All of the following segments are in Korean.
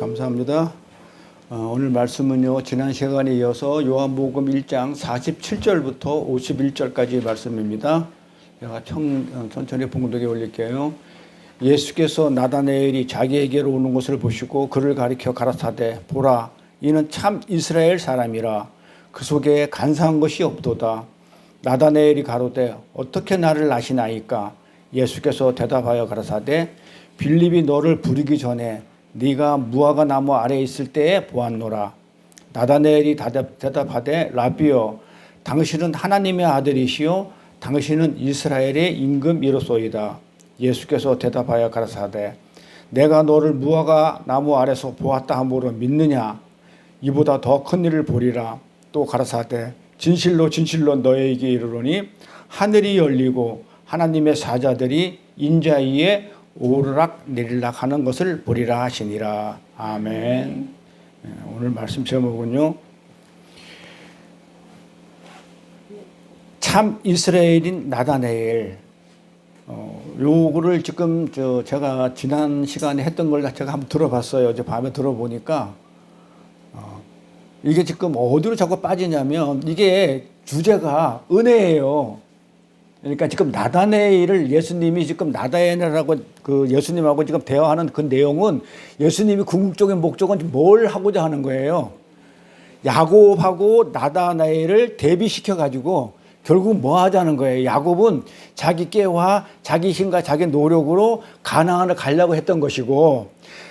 감사합니다. 오늘 말씀은요, 지난 시간에 이어서 요한복음 1장 47절부터 51절까지 말씀입니다. 제가 천천히 봉독에 올릴게요. 예수께서 나다나엘이 자기에게로 오는 것을 보시고 그를 가리켜 가라사대, 보라, 이는 참 이스라엘 사람이라. 그 속에 간사한 것이 없도다. 나다나엘이 가로되, 어떻게 나를 아시나이까? 예수께서 대답하여 가라사대, 빌립이 너를 부르기 전에 네가 무화과 나무 아래에 있을 때에 보았노라. 나다나엘이 대답하되, 라비여, 당신은 하나님의 아들이시요 당신은 이스라엘의 임금이로소이다. 예수께서 대답하여 가라사대, 내가 너를 무화과 나무 아래서 보았다 함으로 믿느냐? 이보다 더 큰 일을 보리라. 또 가라사대, 진실로 진실로 너에게 이르노니 하늘이 열리고 하나님의 사자들이 인자 위에 오르락 내리락 하는 것을 보리라 하시니라. 아멘. 오늘 말씀 제목은요, 참 이스라엘인 나다나엘. 요거를 지금 제가 지난 시간에 했던 걸 제가 한번 들어봤어요. 어제 밤에 들어보니까 이게 지금 어디로 자꾸 빠지냐면, 이게 주제가 은혜예요. 그러니까 지금 나다나엘을 예수님이 지금 나다나엘이라고 그 예수님하고 지금 대화하는 그 내용은, 예수님이 궁극적인 목적은 뭘 하고자 하는 거예요. 야곱하고 나다나엘을 대비시켜 가지고 결국 뭐 하자는 거예요. 야곱은 자기 깨와 자기 힘과 자기 노력으로 가나안을 가려고 했던 것이고,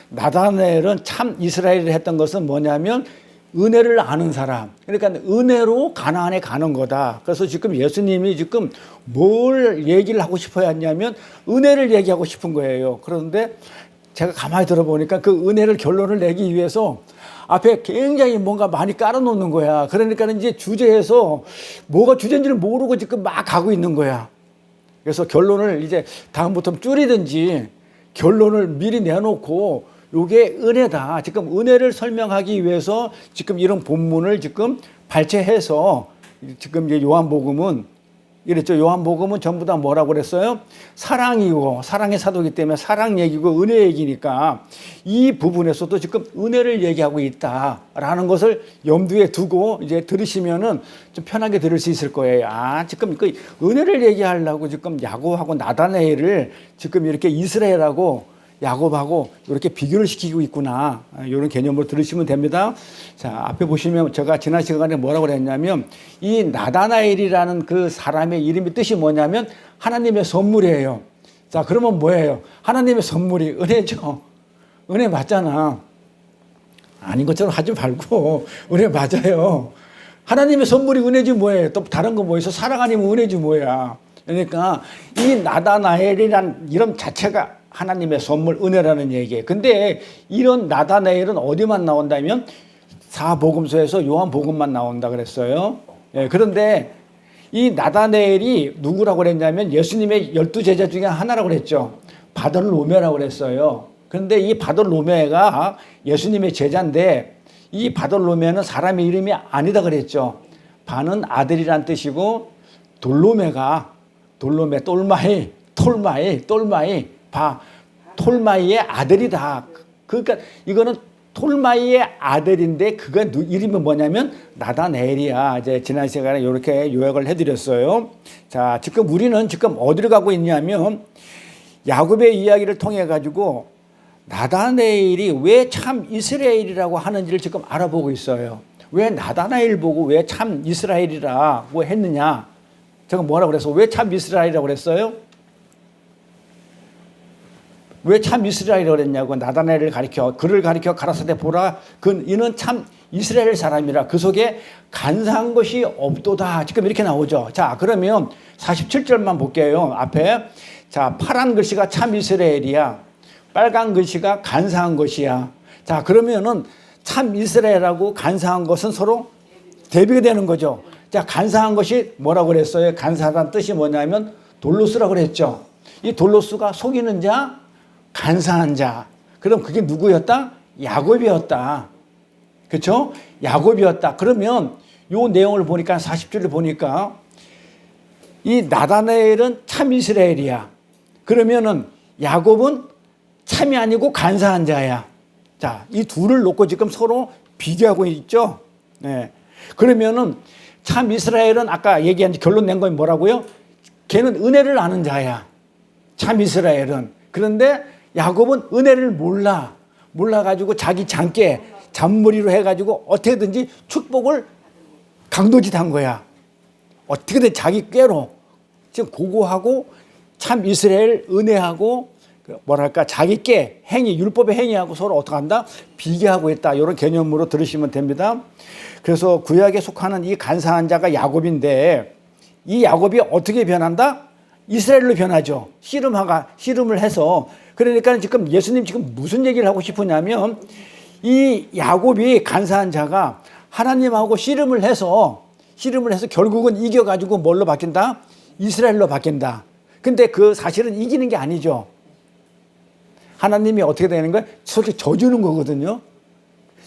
나다나엘은 참 이스라엘을 했던 것은 뭐냐면 은혜를 아는 사람. 그러니까 은혜로 가나안에 가는 거다. 그래서 지금 예수님이 지금 뭘 얘기를 하고 싶어 했냐면 은혜를 얘기하고 싶은 거예요. 그런데 제가 가만히 들어보니까 그 은혜를 결론을 내기 위해서 앞에 굉장히 뭔가 많이 깔아놓는 거야. 그러니까 이제 주제에서 뭐가 주제인지를 모르고 지금 막 가고 있는 거야. 그래서 결론을 이제 다음부터 줄이든지 결론을 미리 내놓고, 요게 은혜다. 지금 은혜를 설명하기 위해서 지금 이런 본문을 지금 발췌해서 지금 이제 요한복음은 이랬죠. 요한복음은 전부 다 뭐라고 그랬어요? 사랑이고, 사랑의 사도이기 때문에 사랑 얘기고 은혜 얘기니까 이 부분에서도 지금 은혜를 얘기하고 있다라는 것을 염두에 두고 이제 들으시면은 좀 편하게 들을 수 있을 거예요. 아, 지금 그 은혜를 얘기하려고 지금 야곱하고 나다나엘을 지금 이렇게 이스라엘하고 야곱하고 이렇게 비교를 시키고 있구나. 이런 개념으로 들으시면 됩니다. 자, 앞에 보시면 제가 지난 시간에 뭐라고 그랬냐면, 이 나다나엘이라는 그 사람의 이름이 뜻이 뭐냐면 하나님의 선물이에요. 자, 그러면 뭐예요? 하나님의 선물이 은혜죠. 은혜 맞잖아. 아닌 것처럼 하지 말고 은혜 맞아요. 하나님의 선물이 은혜지 뭐예요? 또 다른 거 뭐 있어? 사랑 아니면 은혜지 뭐야. 그러니까 이 나다나엘이란 이름 자체가 하나님의 선물, 은혜라는 얘기예요. 근데 이런 나다나엘은 어디만 나온다면 사복음서에서 요한복음만 나온다 그랬어요. 예, 그런데 이 나다나엘이 누구라고 그랬냐면 예수님의 12제자 중에 하나라고 그랬죠. 바돌로메라고 그랬어요. 그런데 이 바돌로메가 예수님의 제자인데, 이 바돌로메는 사람의 이름이 아니다 그랬죠. 바는 아들이란 뜻이고, 돌로메가 돌로메, 톨마이 톨마이의 아들이다. 그러니까 이거는 톨마이의 아들인데 그가 이름이 뭐냐면 나다나엘이야. 이제 지난 시간에 이렇게 요약을 해드렸어요. 자, 지금 우리는 지금 어디로 가고 있냐면, 야곱의 이야기를 통해 가지고 나다나엘이 왜 참 이스라엘이라고 하는지를 지금 알아보고 있어요. 왜 나다나엘 보고 왜 참 이스라엘이라고 했느냐? 제가 뭐라고 그래서 왜 참 이스라엘이라고 그랬어요? 왜 참 이스라엘이라고 그랬냐고. 나다나엘을 가리켜, 그를 가리켜 가라사대, 보라, 이는 참 이스라엘 사람이라. 그 속에 간사한 것이 없도다. 지금 이렇게 나오죠. 자, 그러면 47절만 볼게요. 앞에. 자, 파란 글씨가 참 이스라엘이야. 빨간 글씨가 간사한 것이야. 자, 그러면은 참 이스라엘하고 간사한 것은 서로 대비가 되는 거죠. 자, 간사한 것이 뭐라고 그랬어요? 간사한 뜻이 뭐냐면 돌로스라고 그랬죠. 이 돌로스가 속이는 자, 간사한 자. 그럼 그게 누구였다? 야곱이었다. 그렇죠? 야곱이었다. 그러면 요 내용을 보니까 40절을 보니까 이 나다나엘은 참 이스라엘이야. 그러면은 야곱은 참이 아니고 간사한 자야. 자, 이 둘을 놓고 지금 서로 비교하고 있죠. 네. 그러면은 참 이스라엘은 아까 얘기한 결론 낸 건 뭐라고요? 걔는 은혜를 아는 자야. 참 이스라엘은. 그런데 야곱은 은혜를 몰라가지고 자기 장께 잔머리로 해가지고 어떻게든지 축복을 강도짓한 거야. 어떻게든 자기 꾀로 지금 고고하고 참 이스라엘 은혜하고 뭐랄까 자기 꾀 행위 율법의 행위하고 서로 어떻게 한다? 비교하고 있다. 이런 개념으로 들으시면 됩니다. 그래서 구약에 속하는 이 간사한 자가 야곱인데 이 야곱이 어떻게 변한다? 이스라엘로 변하죠. 씨름을 해서. 그러니까 지금 예수님 지금 무슨 얘기를 하고 싶으냐면 이 야곱이 간사한 자가 하나님하고 씨름을 해서 결국은 이겨가지고 뭘로 바뀐다? 이스라엘로 바뀐다. 근데 그 사실은 이기는 게 아니죠. 하나님이 어떻게 되는 거예요? 솔직히 져주는 거거든요.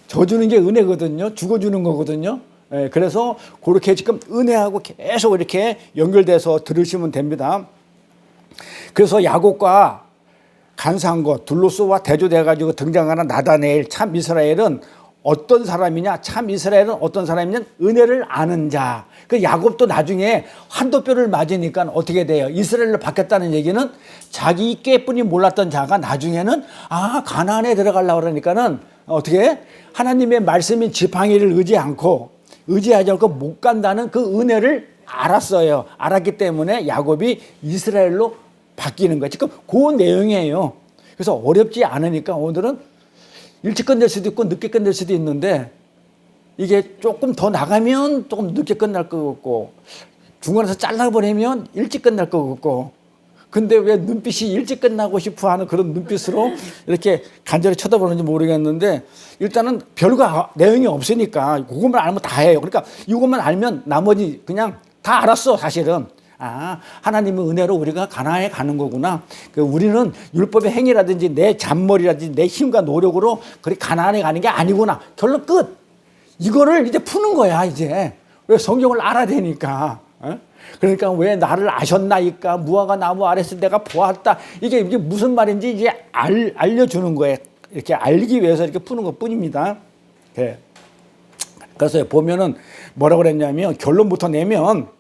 져주는 게 은혜거든요. 죽어주는 거거든요. 예, 그래서 그렇게 지금 은혜하고 계속 이렇게 연결돼서 들으시면 됩니다. 그래서 야곱과 간사한 것, 둘로스와 대조돼가지고 등장하는 나다네일, 참 이스라엘은 어떤 사람이냐? 참 이스라엘은 어떤 사람이냐? 은혜를 아는 자. 그 야곱도 나중에 환도뼈를 맞으니까 어떻게 돼요? 이스라엘로 바뀌었다는 얘기는 자기 꾀뿐이 몰랐던 자가 나중에는 가나안에 들어가려고 그러니까는 어떻게 하나님의 말씀인 지팡이를 의지하지 않고 못 간다는 그 은혜를 알았어요. 알았기 때문에 야곱이 이스라엘로 바뀌는 거예요. 지금 그 내용이에요. 그래서 어렵지 않으니까 오늘은 일찍 끝낼 수도 있고 늦게 끝낼 수도 있는데 이게 조금 더 나가면 조금 늦게 끝날 것 같고 중간에서 잘라버리면 일찍 끝날 것 같고 근데 왜 눈빛이 일찍 끝나고 싶어 하는 그런 눈빛으로 이렇게 간절히 쳐다보는지 모르겠는데 일단은 별거 내용이 없으니까 그것만 알면 다 해요. 그러니까 이것만 알면 나머지 그냥 다 알았어 사실은. 하나님의 은혜로 우리가 가나안에 가는 거구나. 우리는 율법의 행위라든지 내 잔머리라든지 내 힘과 노력으로 그렇게 가나안에 가는 게 아니구나. 결론 끝. 이거를 이제 푸는 거야 이제. 왜 성경을 알아야 되니까. 그러니까 왜 나를 아셨나이까 무화과 나무 아래서 내가 보았다. 이게 무슨 말인지 이제 알려주는 거예요. 이렇게 알기 위해서 이렇게 푸는 것 뿐입니다. 네. 그래서 보면은 뭐라고 그랬냐면 결론부터 내면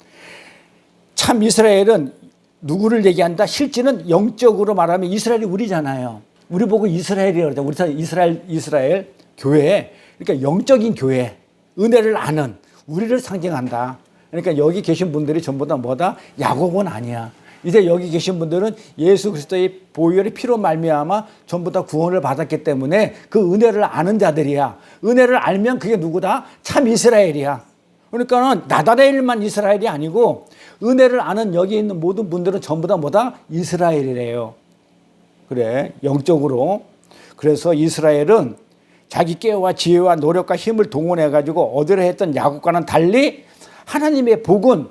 참 이스라엘은 누구를 얘기한다? 실제는 영적으로 말하면 이스라엘이 우리잖아요. 우리 보고 이스라엘이라고 그러죠. 우리 이스라엘 교회. 그러니까 영적인 교회. 은혜를 아는 우리를 상징한다. 그러니까 여기 계신 분들이 전부 다 뭐다? 야곱은 아니야. 이제 여기 계신 분들은 예수 그리스도의 보혈의 피로 말미암아 전부 다 구원을 받았기 때문에 그 은혜를 아는 자들이야. 은혜를 알면 그게 누구다? 참 이스라엘이야. 그러니까는 나다레일만 이스라엘이 아니고 은혜를 아는 여기 있는 모든 분들은 전부 다 뭐다? 이스라엘이래요. 그래, 영적으로. 그래서 이스라엘은 자기 깨와 지혜와 노력과 힘을 동원해가지고 얻으려 했던 야곱과는 달리 하나님의 복은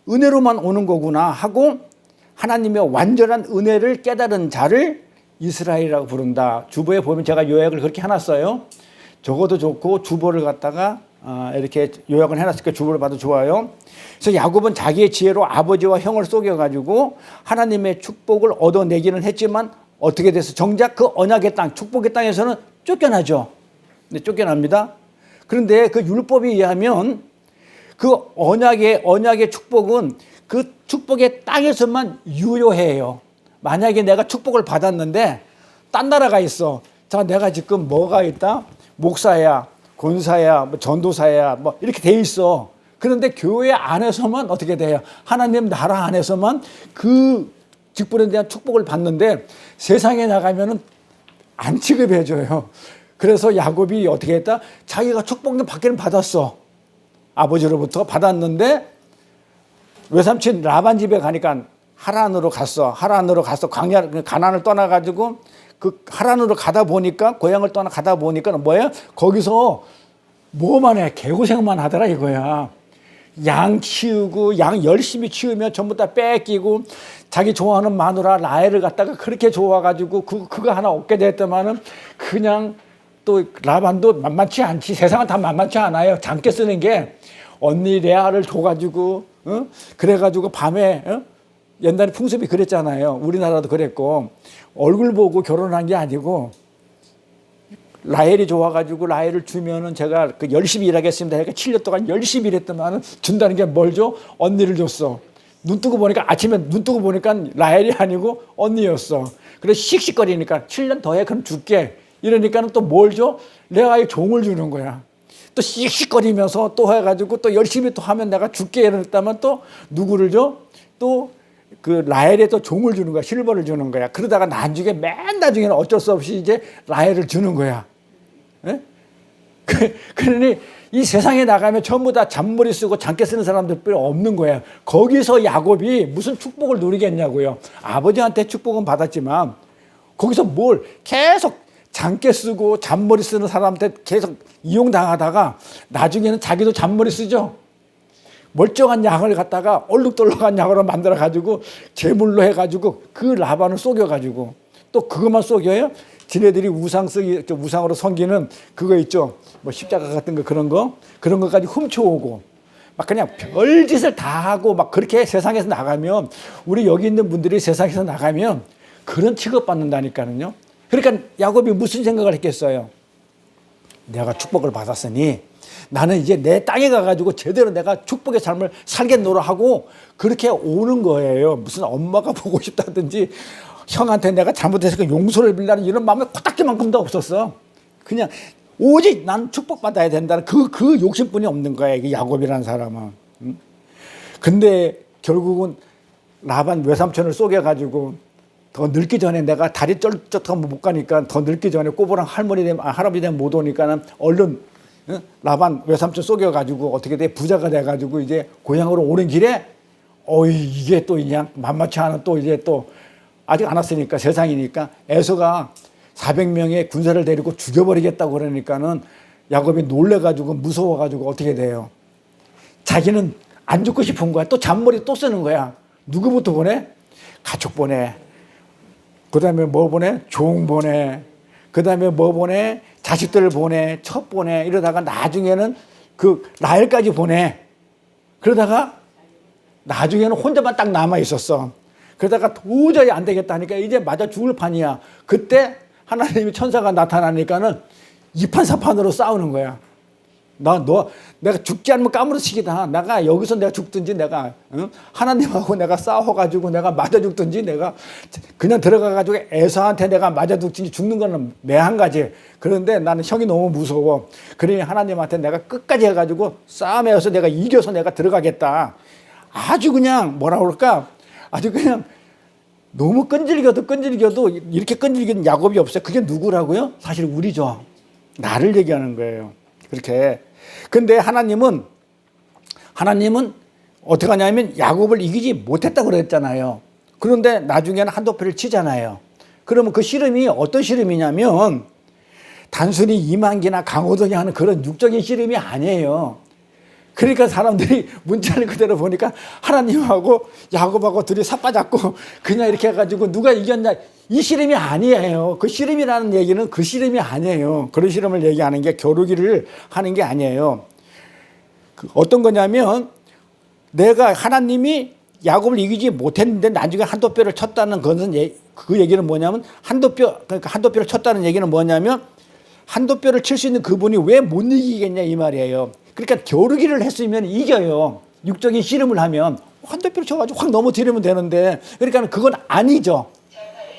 은혜로만 오는 거구나 하고 하나님의 완전한 은혜를 깨달은 자를 이스라엘이라고 부른다. 주보에 보면 제가 요약을 그렇게 해놨어요. 적어도 좋고 주보를 갖다가 이렇게 요약을 해놨으니까 주보를 봐도 좋아요. 그래서 야곱은 자기의 지혜로 아버지와 형을 속여가지고 하나님의 축복을 얻어내기는 했지만 어떻게 돼서 정작 그 언약의 땅, 축복의 땅에서는 쫓겨나죠. 네, 쫓겨납니다. 그런데 그 율법에 의하면 그 언약의 축복은 그 축복의 땅에서만 유효해요. 만약에 내가 축복을 받았는데 딴 나라가 있어. 자, 내가 지금 뭐가 있다? 목사야, 권사야, 뭐 전도사야, 뭐 이렇게 돼 있어. 그런데 교회 안에서만 어떻게 돼요? 하나님 나라 안에서만 그 직분에 대한 축복을 받는데 세상에 나가면은 안 취급해줘요. 그래서 야곱이 어떻게 했다? 자기가 축복을 받기는 받았어. 아버지로부터 받았는데 외삼촌 라반 집에 가니까 하란으로 갔어. 가나안을 떠나가지고 그 하란으로 가다 보니까 고향을 떠나 가다 보니까 뭐예요? 거기서 뭐만 해? 개고생만 하더라 이거야. 양 키우고 양 열심히 키우면 전부 다 뺏기고 자기 좋아하는 마누라 라헬을 갖다가 그렇게 좋아가지고 그거 하나 얻게 됐더만은 그냥 또 라반도 만만치 않지. 세상은 다 만만치 않아요. 장께 쓰는 게 언니 레아를 줘가지고 그래가지고 밤에 옛날에 풍습이 그랬잖아요. 우리나라도 그랬고 얼굴 보고 결혼한 게 아니고 라헬이 좋아가지고 라헬을 주면은 제가 그 열심히 일하겠습니다. 그러니까 7년 동안 열심히 일했더만은 준다는 게 뭘 줘? 언니를 줬어. 눈 뜨고 보니까 아침에 눈 뜨고 보니까 라헬이 아니고 언니였어. 그래서 씩씩거리니까 7년 더 해 그럼 줄게. 이러니까는 또 뭘 줘? 내가 아예 종을 주는 거야. 또 씩씩거리면서 또 해가지고 또 열심히 또 하면 내가 줄게 이랬다면 또 누구를 줘? 또 그 라헬에 또 종을 주는 거야. 실버를 주는 거야. 그러다가 나중에 맨 나중에는 어쩔 수 없이 이제 라헬을 주는 거야. 예? 그러니 이 세상에 나가면 전부 다 잔머리 쓰고 장깨 쓰는 사람들뿐이 없는 거야. 거기서 야곱이 무슨 축복을 누리겠냐고요. 아버지한테 축복은 받았지만 거기서 뭘 계속 장깨 쓰고 잔머리 쓰는 사람한테 계속 이용당하다가 나중에는 자기도 잔머리 쓰죠. 멀쩡한 양을 갖다가 얼룩덜룩한 양으로 만들어 가지고 제물로 해가지고 그 라반을 속여가지고 또 그것만 속여요. 지네들이 우상으로 섬기는 그거 있죠. 뭐 십자가 같은 거 그런 것까지 훔쳐오고 막 그냥 별짓을 다 하고 막 그렇게 세상에서 나가면 우리 여기 있는 분들이 세상에서 나가면 그런 취급받는다니까요. 그러니까 야곱이 무슨 생각을 했겠어요? 내가 축복을 받았으니 나는 이제 내 땅에 가가지고 제대로 내가 축복의 삶을 살겠노라 하고 그렇게 오는 거예요. 무슨 엄마가 보고 싶다든지 형한테 내가 잘못해서 용서를 빌라는 이런 마음이 코딱지만큼도 없었어. 그냥 오직 난 축복받아야 된다는 그 욕심뿐이 없는 거야. 이게 야곱이라는 사람은. 근데 결국은 라반 외삼촌을 속여가지고 더 늙기 전에 내가 다리 쩔쩍하면 못 가니까 더 늙기 전에 꼬부랑 할아버지 되면 못 오니까는 얼른 라반 외삼촌 속여가지고 어떻게 돼 부자가 돼가지고 이제 고향으로 오는 길에 이게 또 그냥 만만치 않은 또 이제 또 아직 안 왔으니까 세상이니까 에서가 400명의 군사를 데리고 죽여버리겠다고 그러니까는 야곱이 놀래가지고 무서워가지고 어떻게 돼요? 자기는 안 죽고 싶은 거야. 또 잔머리 또 쓰는 거야. 누구부터 보내? 가축 보내. 그 다음에 뭐 보내? 종 보내. 그 다음에 뭐 보내? 자식들을 보내. 첩 보내. 이러다가 나중에는 그 라헬까지 보내. 그러다가 나중에는 혼자만 딱 남아 있었어. 그러다가 도저히 안 되겠다 하니까 이제 맞아 죽을 판이야. 그때 하나님이 천사가 나타나니까는 이판사판으로 싸우는 거야. 내가 죽지 않으면 까무러치기다. 내가 여기서 내가 죽든지 내가 하나님하고 내가 싸워가지고 내가 맞아 죽든지 내가 그냥 들어가가지고 에서한테 내가 맞아 죽든지 죽는 거는 매한 가지. 그런데 나는 형이 너무 무서워. 그러니 하나님한테 내가 끝까지 해가지고 싸움에서 내가 이겨서 내가 들어가겠다. 아주 그냥 뭐라 그럴까? 아주 그냥 너무 끈질겨도 이렇게 끈질기는 야곱이 없어요. 그게 누구라고요? 사실 우리죠. 나를 얘기하는 거예요. 그렇게. 근데 하나님은 어떻게 하냐면 야곱을 이기지 못했다고 그랬잖아요. 그런데 나중에는 한도표를 치잖아요. 그러면 그 씨름이 어떤 씨름이냐면 단순히 이만기나 강호동이 하는 그런 육적인 씨름이 아니에요. 그러니까 사람들이 문자를 그대로 보니까 하나님하고 야곱하고 둘이 삿바잡고 그냥 이렇게 해가지고 누가 이겼냐 이 씨름이 아니에요. 그 씨름이라는 얘기는 그 씨름이 아니에요. 그런 씨름을 얘기하는 게 겨루기를 하는 게 아니에요. 어떤 거냐면 내가 하나님이 야곱을 이기지 못했는데 나중에 한도뼈를 쳤다는 것은 그 얘기는 뭐냐면 그러니까 한도뼈를 쳤다는 얘기는 뭐냐면 한도뼈를 칠 수 있는 그분이 왜 못 이기겠냐 이 말이에요. 그러니까 겨루기를 했으면 이겨요. 육적인 씨름을 하면 한도뼈를 쳐가지고 확 넘어뜨리면 되는데 그러니까 그건 아니죠.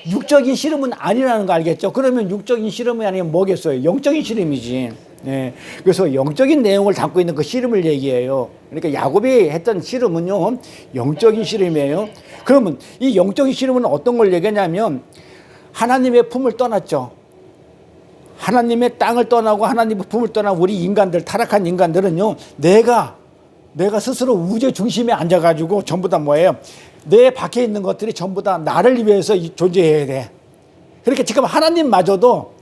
육적인 씨름은 아니라는 거 알겠죠? 그러면 육적인 씨름이 아니면 뭐겠어요? 영적인 씨름이지. 네. 그래서 영적인 내용을 담고 있는 그 씨름을 얘기해요. 그러니까 야곱이 했던 씨름은요, 영적인 씨름이에요. 그러면 이 영적인 씨름은 어떤 걸 얘기하냐면 하나님의 품을 떠났죠. 하나님의 땅을 떠나고 하나님의 품을 떠나고 우리 인간들, 타락한 인간들은요, 내가 스스로 우주 중심에 앉아가지고 전부 다 뭐예요? 내 밖에 있는 것들이 전부 다 나를 위해서 존재해야 돼. 그렇게 지금 하나님마저도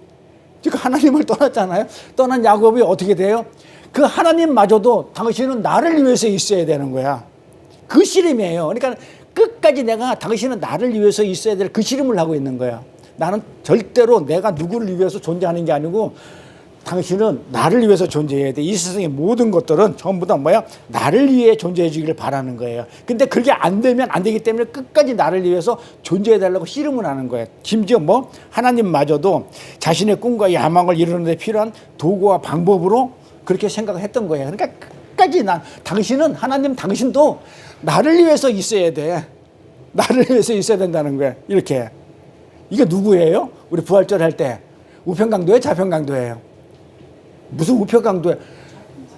지금 하나님을 떠났잖아요. 떠난 야곱이 어떻게 돼요? 그 하나님마저도 당신은 나를 위해서 있어야 되는 거야. 그 씨름이에요. 그러니까 끝까지 내가 당신은 나를 위해서 있어야 될 그 씨름을 하고 있는 거야. 나는 절대로 내가 누구를 위해서 존재하는 게 아니고 당신은 나를 위해서 존재해야 돼. 이 세상의 모든 것들은 전부 다 뭐야? 나를 위해 존재해 주기를 바라는 거예요. 근데 그게 안 되면 안 되기 때문에 끝까지 나를 위해서 존재해 달라고 씨름을 하는 거예요. 심지어 뭐 하나님마저도 자신의 꿈과 야망을 이루는 데 필요한 도구와 방법으로 그렇게 생각을 했던 거예요. 그러니까 끝까지 당신은 하나님 당신도 나를 위해서 있어야 돼. 나를 위해서 있어야 된다는 거예요. 이렇게. 이게 누구예요? 우리 부활절 할 때 우편강도예요? 좌편강도예요? 무슨 우편강도예요?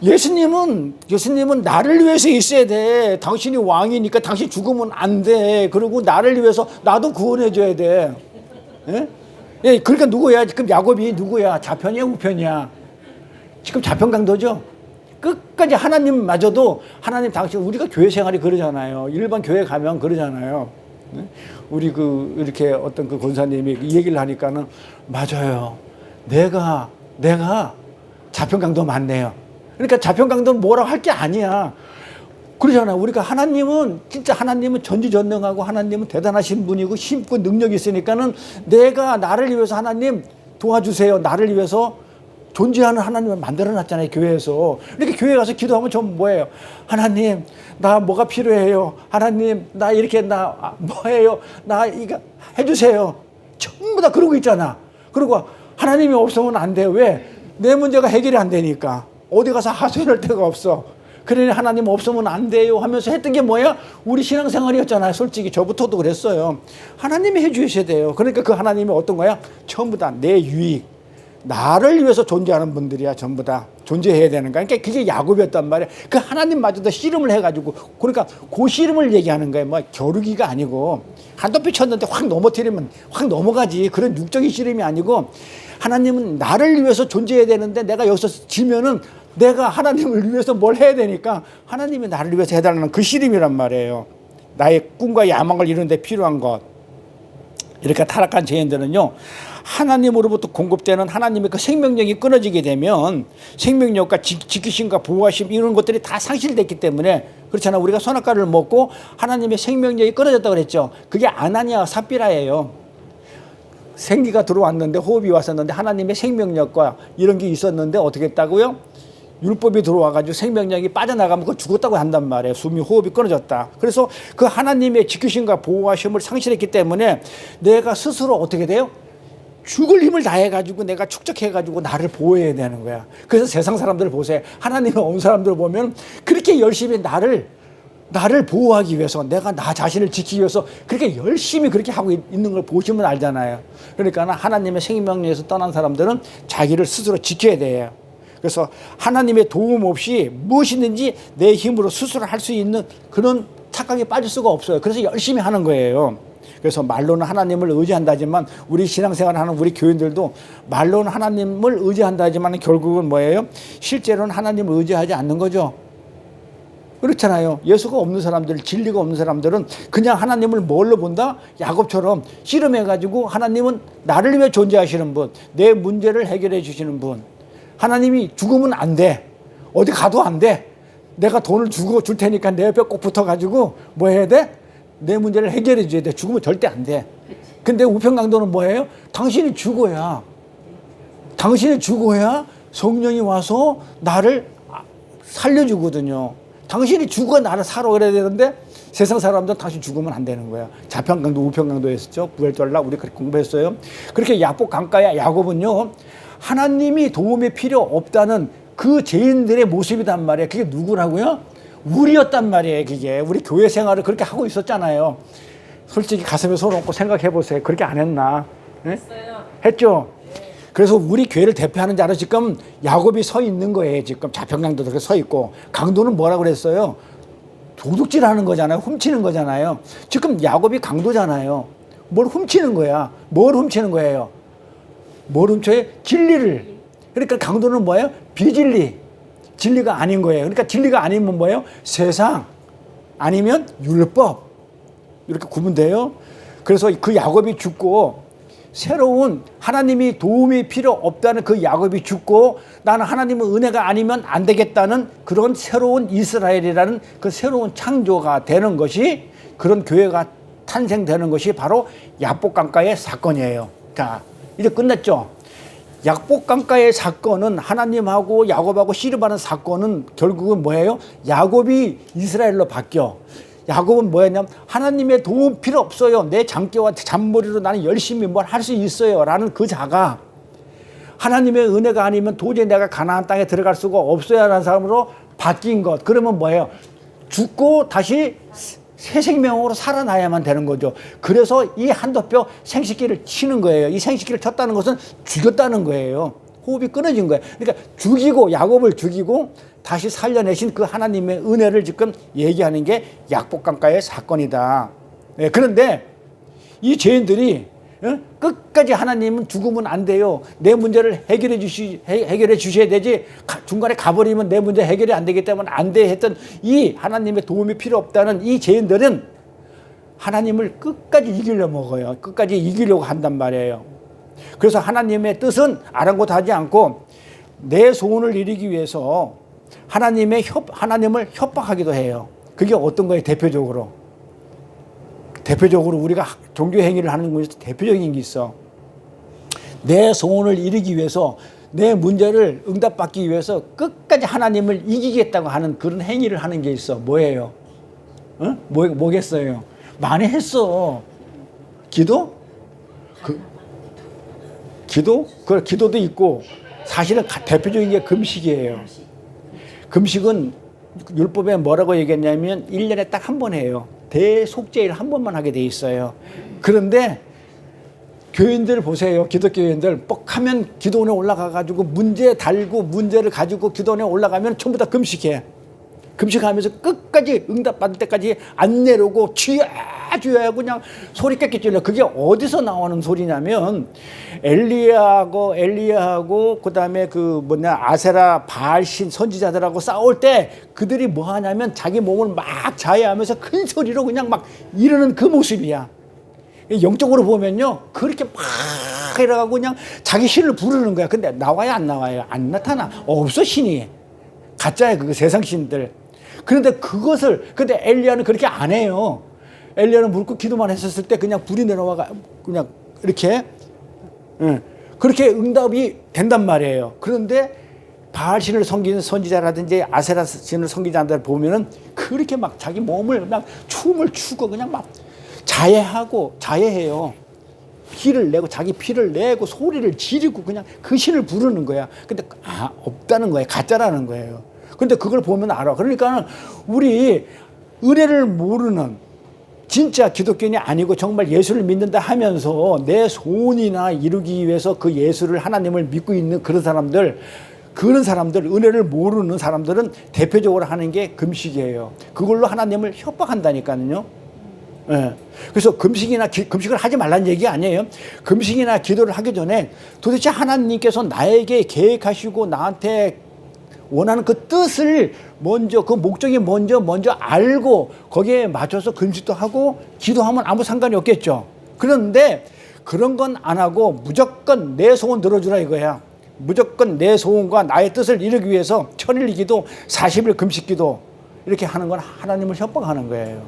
예수님은 나를 위해서 있어야 돼. 당신이 왕이니까 당신 죽으면 안 돼. 그리고 나를 위해서 나도 구원해 줘야 돼. 예? 예, 그러니까 누구야? 지금 야곱이 누구야? 좌편이야, 우편이야? 지금 좌편강도죠. 끝까지 하나님마저도 하나님 당신 우리가 교회 생활이 그러잖아요. 일반 교회 가면 그러잖아요. 네? 우리 이렇게 어떤 그 권사님이 이 얘기를 하니까는 맞아요. 내가 좌편강도 맞네요. 그러니까 좌편강도는 뭐라고 할 게 아니야. 그러잖아. 우리가 진짜 하나님은 전지전능하고 하나님은 대단하신 분이고 힘있고 능력이 있으니까는 내가 나를 위해서 하나님 도와주세요. 나를 위해서 존재하는 하나님을 만들어놨잖아요. 교회에서. 이렇게 교회 가서 기도하면 전 뭐예요? 하나님 나 뭐가 필요해요? 하나님 나 이렇게 뭐해요? 나 이거 해주세요. 전부 다 그러고 있잖아. 그리고 하나님이 없으면 안 돼. 왜? 내 문제가 해결이 안 되니까. 어디 가서 하소연할 데가 없어. 그러니 하나님 없으면 안 돼요 하면서 했던 게 뭐야? 우리 신앙생활이었잖아요. 솔직히 저부터도 그랬어요. 하나님이 해주셔야 돼요. 그러니까 그 하나님이 어떤 거야? 전부 다 내 유익, 나를 위해서 존재하는 분들이야. 전부 다 존재해야 되는 거야. 그러니까 그게 야곱이었단 말이야. 그 하나님마저도 씨름을 해가지고 그러니까 그 씨름을 얘기하는 거예요. 뭐 겨루기가 아니고 한도피 쳤는데 확 넘어뜨리면 확 넘어가지. 그런 육적인 씨름이 아니고 하나님은 나를 위해서 존재해야 되는데 내가 여기서 지면은 내가 하나님을 위해서 뭘 해야 되니까 하나님이 나를 위해서 해달라는 그 씨름이란 말이에요. 나의 꿈과 야망을 이루는 데 필요한 것. 이렇게 타락한 죄인들은요, 하나님으로부터 공급되는 하나님의 그 생명력이 끊어지게 되면 생명력과 지키심과 보호하심 이런 것들이 다 상실됐기 때문에 그렇잖아. 우리가 선악과를 먹고 하나님의 생명력이 끊어졌다고 그랬죠. 그게 아나니아와 삽비라예요. 생기가 들어왔는데 호흡이 왔었는데 하나님의 생명력과 이런 게 있었는데 어떻게 했다고요? 율법이 들어와가지고 생명력이 빠져나가면 그거 죽었다고 한단 말이에요. 숨이 호흡이 끊어졌다. 그래서 그 하나님의 지키심과 보호하심을 상실했기 때문에 내가 스스로 어떻게 돼요? 죽을 힘을 다해가지고 내가 축적해가지고 나를 보호해야 되는 거야. 그래서 세상 사람들을 보세요. 하나님의 온 사람들을 보면 그렇게 열심히 나를 보호하기 위해서 내가 나 자신을 지키기 위해서 그렇게 열심히 그렇게 하고 있는 걸 보시면 알잖아요. 그러니까 하나님의 생명력에서 떠난 사람들은 자기를 스스로 지켜야 돼요. 그래서 하나님의 도움 없이 무엇이든지 내 힘으로 스스로 할 수 있는 그런 착각에 빠질 수가 없어요. 그래서 열심히 하는 거예요. 그래서 말로는 하나님을 의지한다지만 우리 신앙생활하는 우리 교인들도 말로는 하나님을 의지한다지만 결국은 뭐예요? 실제로는 하나님을 의지하지 않는 거죠. 그렇잖아요. 예수가 없는 사람들, 진리가 없는 사람들은 그냥 하나님을 뭘로 본다? 야곱처럼 씨름해가지고 하나님은 나를 위해 존재하시는 분, 내 문제를 해결해 주시는 분. 하나님이 죽으면 안 돼. 어디 가도 안 돼. 내가 돈을 주고 줄 테니까 내 옆에 꼭 붙어가지고 뭐 해야 돼? 내 문제를 해결해 줘야 돼. 죽으면 절대 안 돼. 근데 우편강도는 뭐예요? 당신이 죽어야 성령이 와서 나를 살려주거든요. 당신이 죽어 나를 살아 그래야 되는데 세상 사람들은 당신 죽으면 안 되는 거야. 좌편강도 우편강도 했었죠. 부엘절라 우리 그렇게 공부했어요. 그렇게 야복 강가야 야곱은요. 하나님이 도움이 필요 없다는 그 죄인들의 모습이단 말이에요. 그게 누구라고요? 우리였단 말이에요. 그게 우리 교회 생활을 그렇게 하고 있었잖아요. 솔직히 가슴에 손 얹고 생각해 보세요. 그렇게 안 했나? 네? 했죠. 그래서 우리 교회를 대표하는 자로 지금 야곱이 서 있는 거예요. 지금 좌편강도도 그렇게 서 있고 강도는 뭐라고 그랬어요? 도둑질하는 거잖아요. 훔치는 거잖아요. 지금 야곱이 강도잖아요. 뭘 훔치는 거야? 뭘 훔치는 거예요? 뭘 훔쳐요? 진리를. 그러니까 강도는 뭐예요? 비진리. 진리가 아닌 거예요. 그러니까 진리가 아니면 뭐예요? 세상 아니면 율법. 이렇게 구분돼요. 그래서 그 야곱이 죽고 새로운 하나님이 도움이 필요 없다는 그 야곱이 죽고 나는 하나님의 은혜가 아니면 안 되겠다는 그런 새로운 이스라엘이라는 그 새로운 창조가 되는 것이 그런 교회가 탄생되는 것이 바로 야복강가의 사건이에요. 자, 이제 끝났죠. 약복강가의 사건은 하나님하고 야곱하고 씨름하는 사건은 결국은 뭐예요? 야곱이 이스라엘로 바뀌어. 야곱은 뭐였냐면 하나님의 도움 필요 없어요. 내 장깨와 잔머리로 나는 열심히 뭘 할 수 있어요. 라는 그 자가 하나님의 은혜가 아니면 도저히 내가 가나안 땅에 들어갈 수가 없어야 하는 사람으로 바뀐 것. 그러면 뭐예요? 죽고 다시 새 생명으로 살아나야만 되는 거죠. 그래서 이 한도뼈 생식기를 치는 거예요. 이 생식기를 쳤다는 것은 죽였다는 거예요. 호흡이 끊어진 거예요. 그러니까 죽이고 야곱을 죽이고 다시 살려내신 그 하나님의 은혜를 지금 얘기하는 게 약복강가의 사건이다. 네, 그런데 이 죄인들이 끝까지 하나님은 죽으면 안 돼요. 내 문제를 해결해 주셔야 되지. 중간에 가버리면 내 문제 해결이 안 되기 때문에 안 돼 했던 이 하나님의 도움이 필요 없다는 이 죄인들은 하나님을 끝까지 이기려 먹어요. 끝까지 이기려고 한단 말이에요. 그래서 하나님의 뜻은 아랑곳하지 않고 내 소원을 이루기 위해서 하나님을 협박하기도 해요. 그게 어떤 거예요? 대표적으로 우리가 종교 행위를 하는 것에서 대표적인 게 있어. 내 소원을 이루기 위해서 내 문제를 응답받기 위해서 끝까지 하나님을 이기겠다고 하는 그런 행위를 하는 게 있어. 뭐예요? 뭐겠어요? 많이 했어. 기도? 기도도 있고 사실은 대표적인 게 금식이에요. 금식은 율법에 뭐라고 얘기했냐면 1년에 딱 한 번 해요. 대속죄일 한 번만 하게 돼 있어요. 그런데 교인들 보세요. 기독교인들 뻑하면 기도원에 올라가가지고 문제 달고 문제를 가지고 기도원에 올라가면 전부 다 금식해. 금식하면서 끝까지 응답받을 때까지 안 내려오고 주여 그냥 소리 깨끗 질러. 그게 어디서 나오는 소리냐면 엘리야하고 그다음에 아세라 바알신 선지자들하고 싸울 때 그들이 뭐 하냐면 자기 몸을 막 자해하면서 큰 소리로 그냥 막 이러는 그 모습이야. 영적으로 보면요 그렇게 막 이래가고 그냥 자기 신을 부르는 거야. 근데 나와요 안 나와요? 안 나타나. 없어 신이. 가짜야 그거 세상 신들. 근데 엘리야는 그렇게 안 해요. 엘리야는 물 끓고 기도만 했었을 때 그냥 불이 내려와가 그냥 이렇게 그렇게 응답이 된단 말이에요. 그런데 바알신을 섬기는 선지자라든지 아세라 신을 섬기는 자들 보면은 그렇게 막 자기 몸을 막 춤을 추고 그냥 막 자해해요. 자기 피를 내고 소리를 지르고 그냥 그 신을 부르는 거야. 근데 없다는 거예요. 가짜라는 거예요. 근데 그걸 보면 알아. 그러니까 우리 은혜를 모르는 진짜 기독교인이 아니고 정말 예수를 믿는다 하면서 내 소원이나 이루기 위해서 그 예수를 하나님을 믿고 있는 그런 사람들 은혜를 모르는 사람들은 대표적으로 하는 게 금식이에요. 그걸로 하나님을 협박한다니까요. 예. 그래서 금식을 하지 말라는 얘기 아니에요. 금식이나 기도를 하기 전에 도대체 하나님께서 나에게 계획하시고 나한테 원하는 그 뜻을 먼저 그 목적이 먼저 알고 거기에 맞춰서 금식도 하고 기도하면 아무 상관이 없겠죠. 그런데 그런 건 안 하고 무조건 내 소원 들어주라 이거야. 무조건 내 소원과 나의 뜻을 이루기 위해서 천일 기도 40일 금식 기도 이렇게 하는 건 하나님을 협박하는 거예요.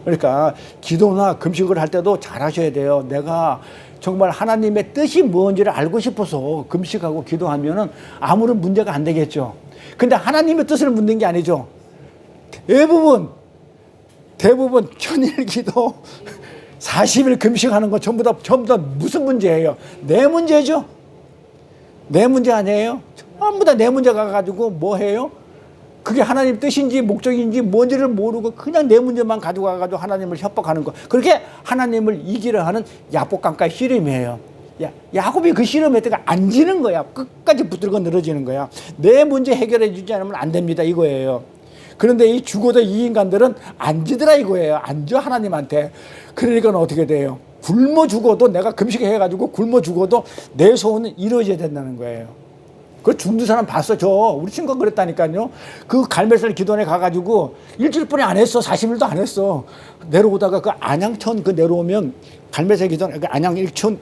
그러니까 기도나 금식을 할 때도 잘 하셔야 돼요. 내가 정말 하나님의 뜻이 뭔지를 알고 싶어서 금식하고 기도하면은 아무런 문제가 안 되겠죠. 근데 하나님의 뜻을 묻는 게 아니죠. 대부분 천일 기도 40일 금식하는 거 전부 다 무슨 문제예요? 내 문제죠. 내 문제 아니에요? 전부 다 내 문제 가가지고 뭐 해요? 그게 하나님 뜻인지 목적인지 뭔지를 모르고 그냥 내 문제만 가지고 가가지고 하나님을 협박하는 거. 그렇게 하나님을 이기려 하는 약복강가의 씨름이에요. 야곱이 그 씨름했다가 안 지는 거야. 끝까지 붙들고 늘어지는 거야. 내 문제 해결해 주지 않으면 안 됩니다 이거예요. 그런데 이 죽어도 이 인간들은 안 지더라 이거예요. 안 져 하나님한테. 그러니까 어떻게 돼요? 굶어 죽어도 내가 금식해가지고 굶어 죽어도 내 소원은 이루어져야 된다는 거예요. 그 죽는 사람 봤어. 우리 친구가 그랬다니까요. 그 갈멜살 기도원에 가가지고 일주일뿐이 안 했어. 40일도 안 했어. 내려오다가 그 안양천 내려오면 갈멜살 기도원 안양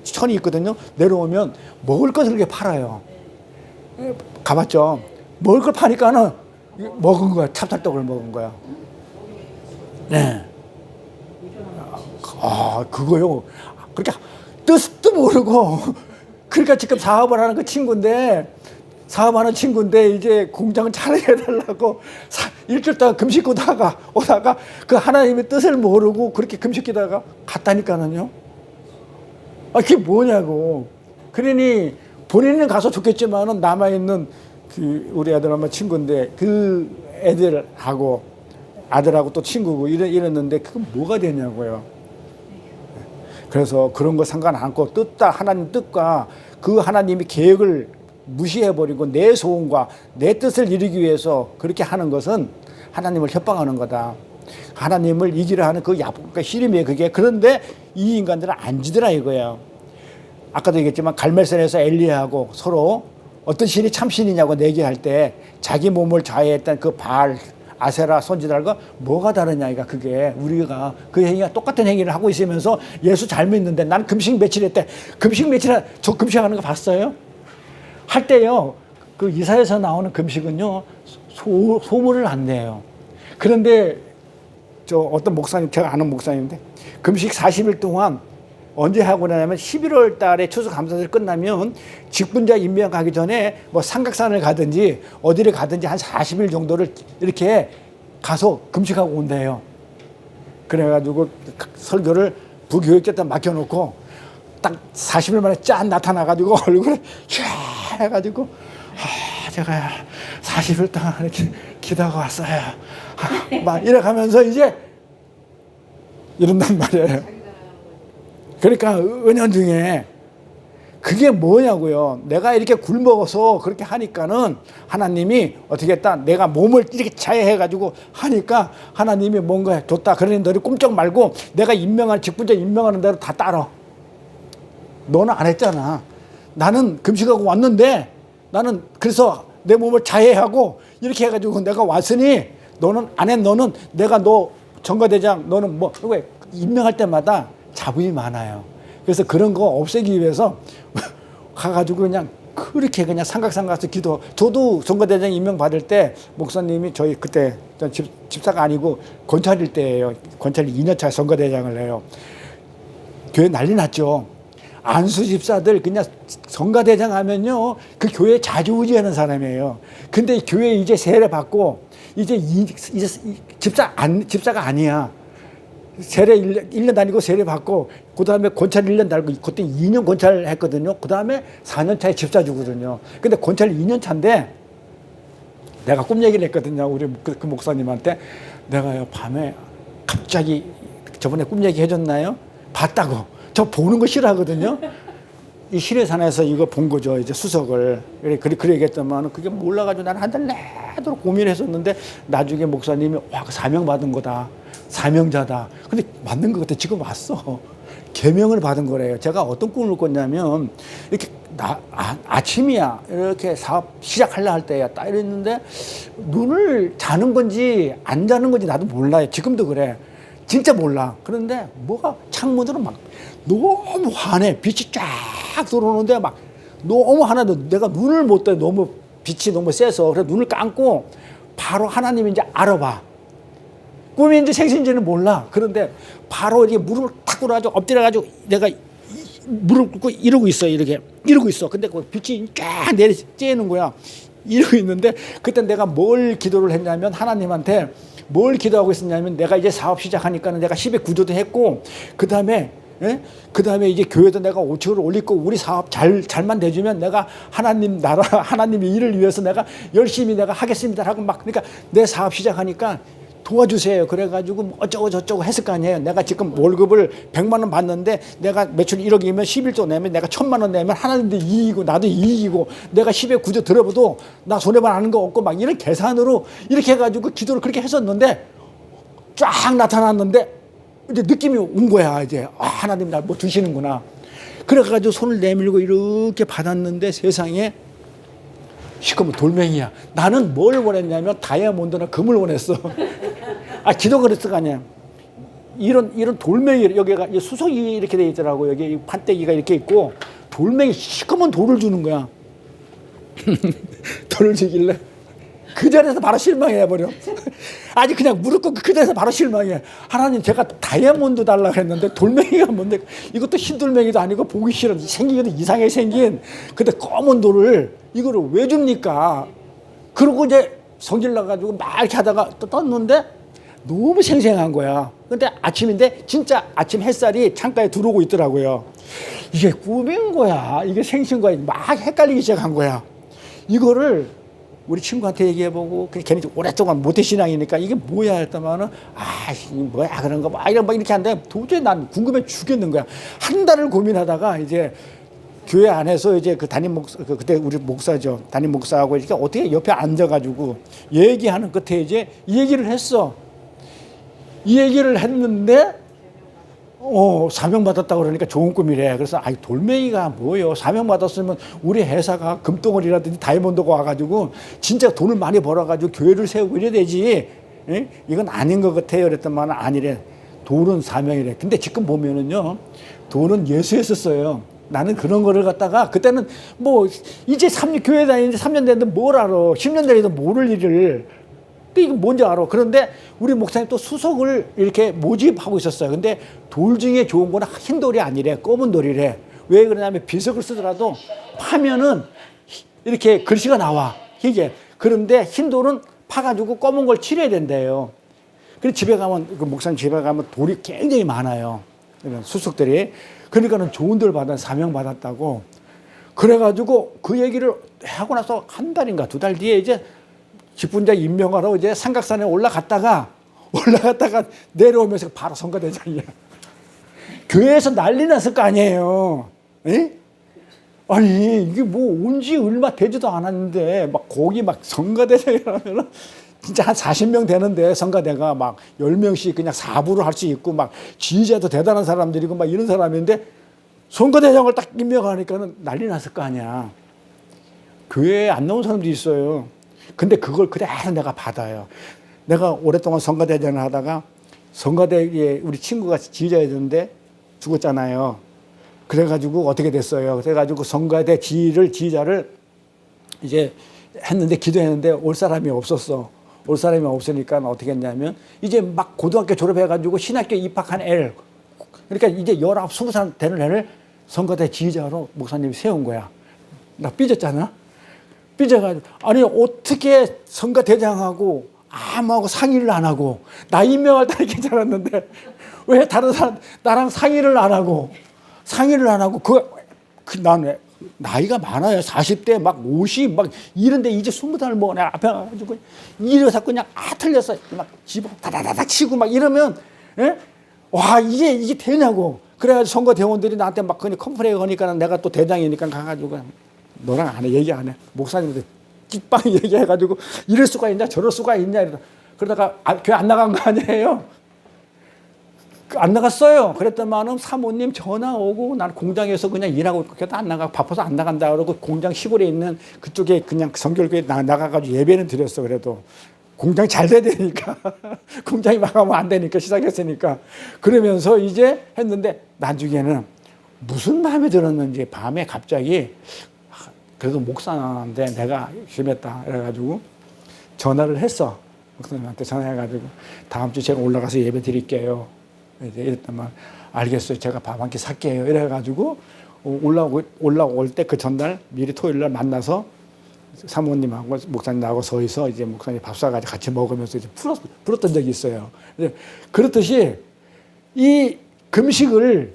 천이 있거든요. 내려오면 먹을 것을 이렇게 팔아요. 가봤죠. 먹을 걸 파니까는 먹은 거야. 찹쌀떡을 먹은 거야. 네. 그거요. 그렇게 뜻도 모르고 그러니까 지금 사업하는 친구인데 이제 공장을 잘해달라고 일주일 동안 금식하다가 오다가 그 하나님의 뜻을 모르고 그렇게 금식하다가 갔다니까는요. 그게 뭐냐고. 그러니 본인은 가서 좋겠지만은 남아있는 그 우리 아들 엄마 친구인데 그 아들하고 또 친구고 이랬는데 그건 뭐가 되냐고요. 그래서 그런 거 상관 않고 하나님 뜻과 그 하나님의 계획을 무시해버리고 내 소원과 내 뜻을 이루기 위해서 그렇게 하는 것은 하나님을 협박하는 거다. 하나님을 이기려 하는 그러니까 씨름이에요, 그게. 그런데 이 인간들은 안 지더라 이거예요. 아까도 얘기했지만 갈멜산에서 엘리야하고 서로 어떤 신이 참 신이냐고 내기할 때 자기 몸을 자해했던 그 바알, 아세라 선지자들과 뭐가 다르냐, 이가 그게 우리가 그 행위가 똑같은 행위를 하고 있으면서 예수 잘 믿는데 난 금식 며칠 했대. 저 금식하는 거 봤어요? 할 때요, 그 이사야에서 나오는 금식은요, 소문을 안 내요. 그런데 저 어떤 목사님, 제가 아는 목사님인데 금식 40일 동안 언제 하고 나냐면 11월 달에 추수감사절 끝나면 직분자 임명 가기 전에 뭐 삼각산을 가든지 어디를 가든지 한 40일 정도를 이렇게 가서 금식하고 온대요. 그래가지고 설교를 부교육자한테 맡겨놓고 딱 40일 만에 짠 나타나가지고 얼굴에 쫙 해가지고 제가 40일 동안 이렇게 기도하고 왔어요. 막 이래가면서 이제 이런단 말이에요. 그러니까 은연중에 그게 뭐냐고요. 내가 이렇게 굶어서 그렇게 하니까는 하나님이 어떻게 했다. 내가 몸을 이렇게 자해해가지고 하니까 하나님이 뭔가 줬다. 그러니 너를 꼼짝 말고 내가 직분자 임명하는 대로 다 따라. 너는 안 했잖아. 나는 금식하고 왔는데 나는 그래서 내 몸을 자해하고 이렇게 해가지고 내가 왔으니 너는 안 해. 너는 내가 너 전과대장 너는 뭐 왜 임명할 때마다 잡음이 많아요. 그래서 그런 거 없애기 위해서 가가지고 그렇게 그냥 삼각산 가서 기도. 저도 전과대장 임명 받을 때 목사님이 저희 그때 집사가 아니고 권찰일 때예요. 권찰 2년차 전과대장을 해요. 교회 난리 났죠. 안수 집사들 그냥 전과대장 하면요 그 교회 자주우지하는 사람이에요. 근데 교회 이제 세례 받고 이제 집사가 아니야. 세례 1년 다니고 세례 받고 그 다음에 권찰 1년 달고 그때 2년 권찰 했거든요. 그 다음에 4년 차에 집사 주거든요. 근데 권찰 2년 차인데 내가 꿈 얘기를 했거든요. 우리 그 목사님한테 내가요 밤에 갑자기 저번에 꿈 얘기 해줬나요? 봤다고. 저 보는 거 싫어하거든요. 이 시내산에서 이거 본 거죠. 이제 수석을. 그래 얘기했더만 그게 몰라가지고 나는 한 달 내도록 고민을 했었는데 나중에 목사님이 와, 사명 받은 거다. 사명자다. 근데 맞는 것 같아. 지금 왔어. 계명을 받은 거래요. 제가 어떤 꿈을 꿨냐면 이렇게 아침이야. 이렇게 사업 시작하려 할 때야. 딱 이랬는데 눈을 자는 건지 안 자는 건지 나도 몰라요. 지금도 그래. 진짜 몰라. 그런데 뭐가 창문으로 막 너무 환해. 빛이 쫙 들어오는데 막 너무 하나도 내가 눈을 못 떠요. 너무 빛이 너무 세서. 그래서 눈을 감고 바로 하나님인지 알아봐. 꿈인지 생신지는 몰라. 그런데 바로 이렇게 무릎을 탁 꿇어가지고 엎드려가지고 내가 무릎 꿇고 이러고 있어. 이러고 있어. 근데 그 빛이 쫙 쬐는 거야. 이러고 있는데 그때 내가 뭘 기도를 했냐면 하나님한테 뭘 기도하고 있었냐면 내가 이제 사업 시작하니까는 내가 10의 구조도 했고 그 다음에 이제 교회도 내가 5층을 올릴 거고 우리 사업 잘만 돼주면 내가 하나님 나라 하나님의 일을 위해서 내가 열심히 내가 하겠습니다 하고 막 그러니까 내 사업 시작하니까 도와주세요. 그래가지고 어쩌고 저쩌고 했을 거 아니에요. 내가 지금 월급을 100만 원 받는데 내가 매출 1억이면 11조 내면 내가 1000만 원 내면 하나님도 이익이고 나도 이익이고 내가 10의 구조 들어봐도 나 손해만 하는 거 없고 막 이런 계산으로 이렇게 해가지고 기도를 그렇게 했었는데 쫙 나타났는데 이제 느낌이 온 거야. 이제 하나님 나 뭐 주시는구나. 그래가지고 손을 내밀고 이렇게 받았는데 세상에 시커먼 돌멩이야. 나는 뭘 원했냐면 다이아몬드나 금을 원했어. 기도가 그랬을 거 아니야. 이런 돌멩이, 여기가 수석이 이렇게 돼 있더라고. 여기 판때기가 이렇게 있고, 돌멩이, 시커먼 돌을 주는 거야. 돌을 주길래, 그 자리에서 바로 실망해버려. 아니 그냥 무릎 꿇고 그 자리에서 바로 실망해. 하나님 제가 다이아몬드 달라고 했는데 돌멩이가 뭔데 이것도 흰돌멩이도 아니고 보기 싫은 생기기도 이상하게 생긴 근데 검은 돌을 이거를 왜 줍니까? 그러고 이제 성질 나가지고 막 이렇게 하다가 또 떴는데 너무 생생한 거야. 근데 아침인데 진짜 아침 햇살이 창가에 들어오고 있더라고요. 이게 꿈인 거야. 이게 생신 거야. 막 헷갈리기 시작한 거야. 이거를 우리 친구한테 얘기해보고 걔는 오랫동안 모태신앙이니까 이게 뭐야 했더만은 뭐야 그런 거 막 이렇게 하는데 도저히 난 궁금해 죽겠는 거야. 한 달을 고민하다가 이제 교회 안에서 이제 그 담임 목사 그때 우리 목사죠. 담임 목사하고 이렇게 어떻게 옆에 앉아가지고 얘기하는 끝에 이제 이 얘기를 했어. 이 얘기를 했는데 사명 받았다고 그러니까 좋은 꿈이래. 그래서 돌멩이가 뭐예요? 사명 받았으면 우리 회사가 금덩어리라든지 다이아몬드가 와가지고 진짜 돈을 많이 벌어가지고 교회를 세우고 이래야 되지. 에? 이건 아닌 것 같아요. 그랬더만 아니래. 돈은 사명이래. 근데 지금 보면은요, 돈은 예수에 썼어요. 나는 그런 거를 갖다가 그때는 뭐 이제 교회 다니는데 3년 됐는데 뭘 알아? 10년 전에도 모를 일을. 근데 이거 뭔지 알아. 그런데 우리 목사님 또 수석을 이렇게 모집하고 있었어요. 근데 돌 중에 좋은 거는 흰 돌이 아니래. 검은 돌이래. 왜 그러냐면 비석을 쓰더라도 파면은 이렇게 글씨가 나와. 이게. 그런데 흰 돌은 파가지고 검은 걸 칠해야 된대요. 그래서 집에 가면, 그 목사님 집에 가면 돌이 굉장히 많아요. 수석들이. 그러니까는 좋은 돌 받아, 사명 받았다고. 그래가지고 그 얘기를 하고 나서 한 달인가 두 달 뒤에 이제 직분자 임명하러 이제 삼각산에 올라갔다가 내려오면서 바로 성가대장이야. 교회에서 난리 났을 거 아니에요. 에? 아니 이게 뭐 온 지 얼마 되지도 않았는데 막 거기 막 성가대장이라면은 진짜 한 40명 되는데 성가대가 막 10명씩 그냥 사부를 할 수 있고 막 지휘자도 대단한 사람들이고 막 이런 사람인데 성가대장을 딱 임명하니까는 난리 났을 거 아니야. 교회에 안 나온 사람도 있어요. 근데 그걸 그대로 내가 받아요. 내가 오랫동안 성가대전을 하다가 성가대에 우리 친구가 지휘자였는데 죽었잖아요. 그래가지고 어떻게 됐어요? 그래가지고 성가대 지휘자를 이제 했는데 기도했는데 올 사람이 없었어. 올 사람이 없으니까 어떻게 했냐면 이제 막 고등학교 졸업해가지고 신학교 입학한 애를 그러니까 이제 19, 20살 되는 애를 성가대 지휘자로 목사님이 세운 거야. 나 삐졌잖아. 삐져가지고 아니 어떻게 성가대장하고 아무하고 상의를 안 하고 나 임명할 때는 괜찮았는데 왜 다른 사람 나랑 상의를 안 하고 나는 나이가 많아요. 40대 막 50 막 이런데 이제 20살 먹어. 내가 앞에 가지고 이래서 그냥 틀렸어. 막 집어 다다다다 치고 막 이러면 에? 와 이게 되냐고. 그래가지고 선거대원들이 나한테 막 그냥 컴플레인 하니까 내가 또 대장이니까 가가지고 너랑 안 해. 얘기 안 해. 목사님한테 찌빵 얘기해가지고 이럴 수가 있냐 저럴 수가 있냐 그러다가 교회 안 나간 거 아니에요. 안 나갔어요. 그랬더만은 사모님 전화 오고 나는 공장에서 그냥 일하고 그래도 안 나가 바빠서 안 나간다 그러고 공장 시골에 있는 그쪽에 그냥 성결교회 나가가지고 예배는 드렸어. 그래도 공장이 잘 돼야 되니까 공장이 망하면 안 되니까 시작했으니까 그러면서 이제 했는데 나중에는 무슨 마음에 들었는지 밤에 갑자기 그래도 목사인데 내가 심했다 그래가지고 전화를 했어. 목사님한테 전화해가지고 다음 주 제가 올라가서 예배 드릴게요. 이랬더만 알겠어요. 제가 밥 한 끼 살게요. 이래가지고 올라올 때 그 전날 미리 토요일 날 만나서 사모님하고 목사님 나하고 서서 이제 목사님 밥 사가지고 같이 먹으면서 이제 풀었던 적이 있어요. 그렇듯이 이 금식을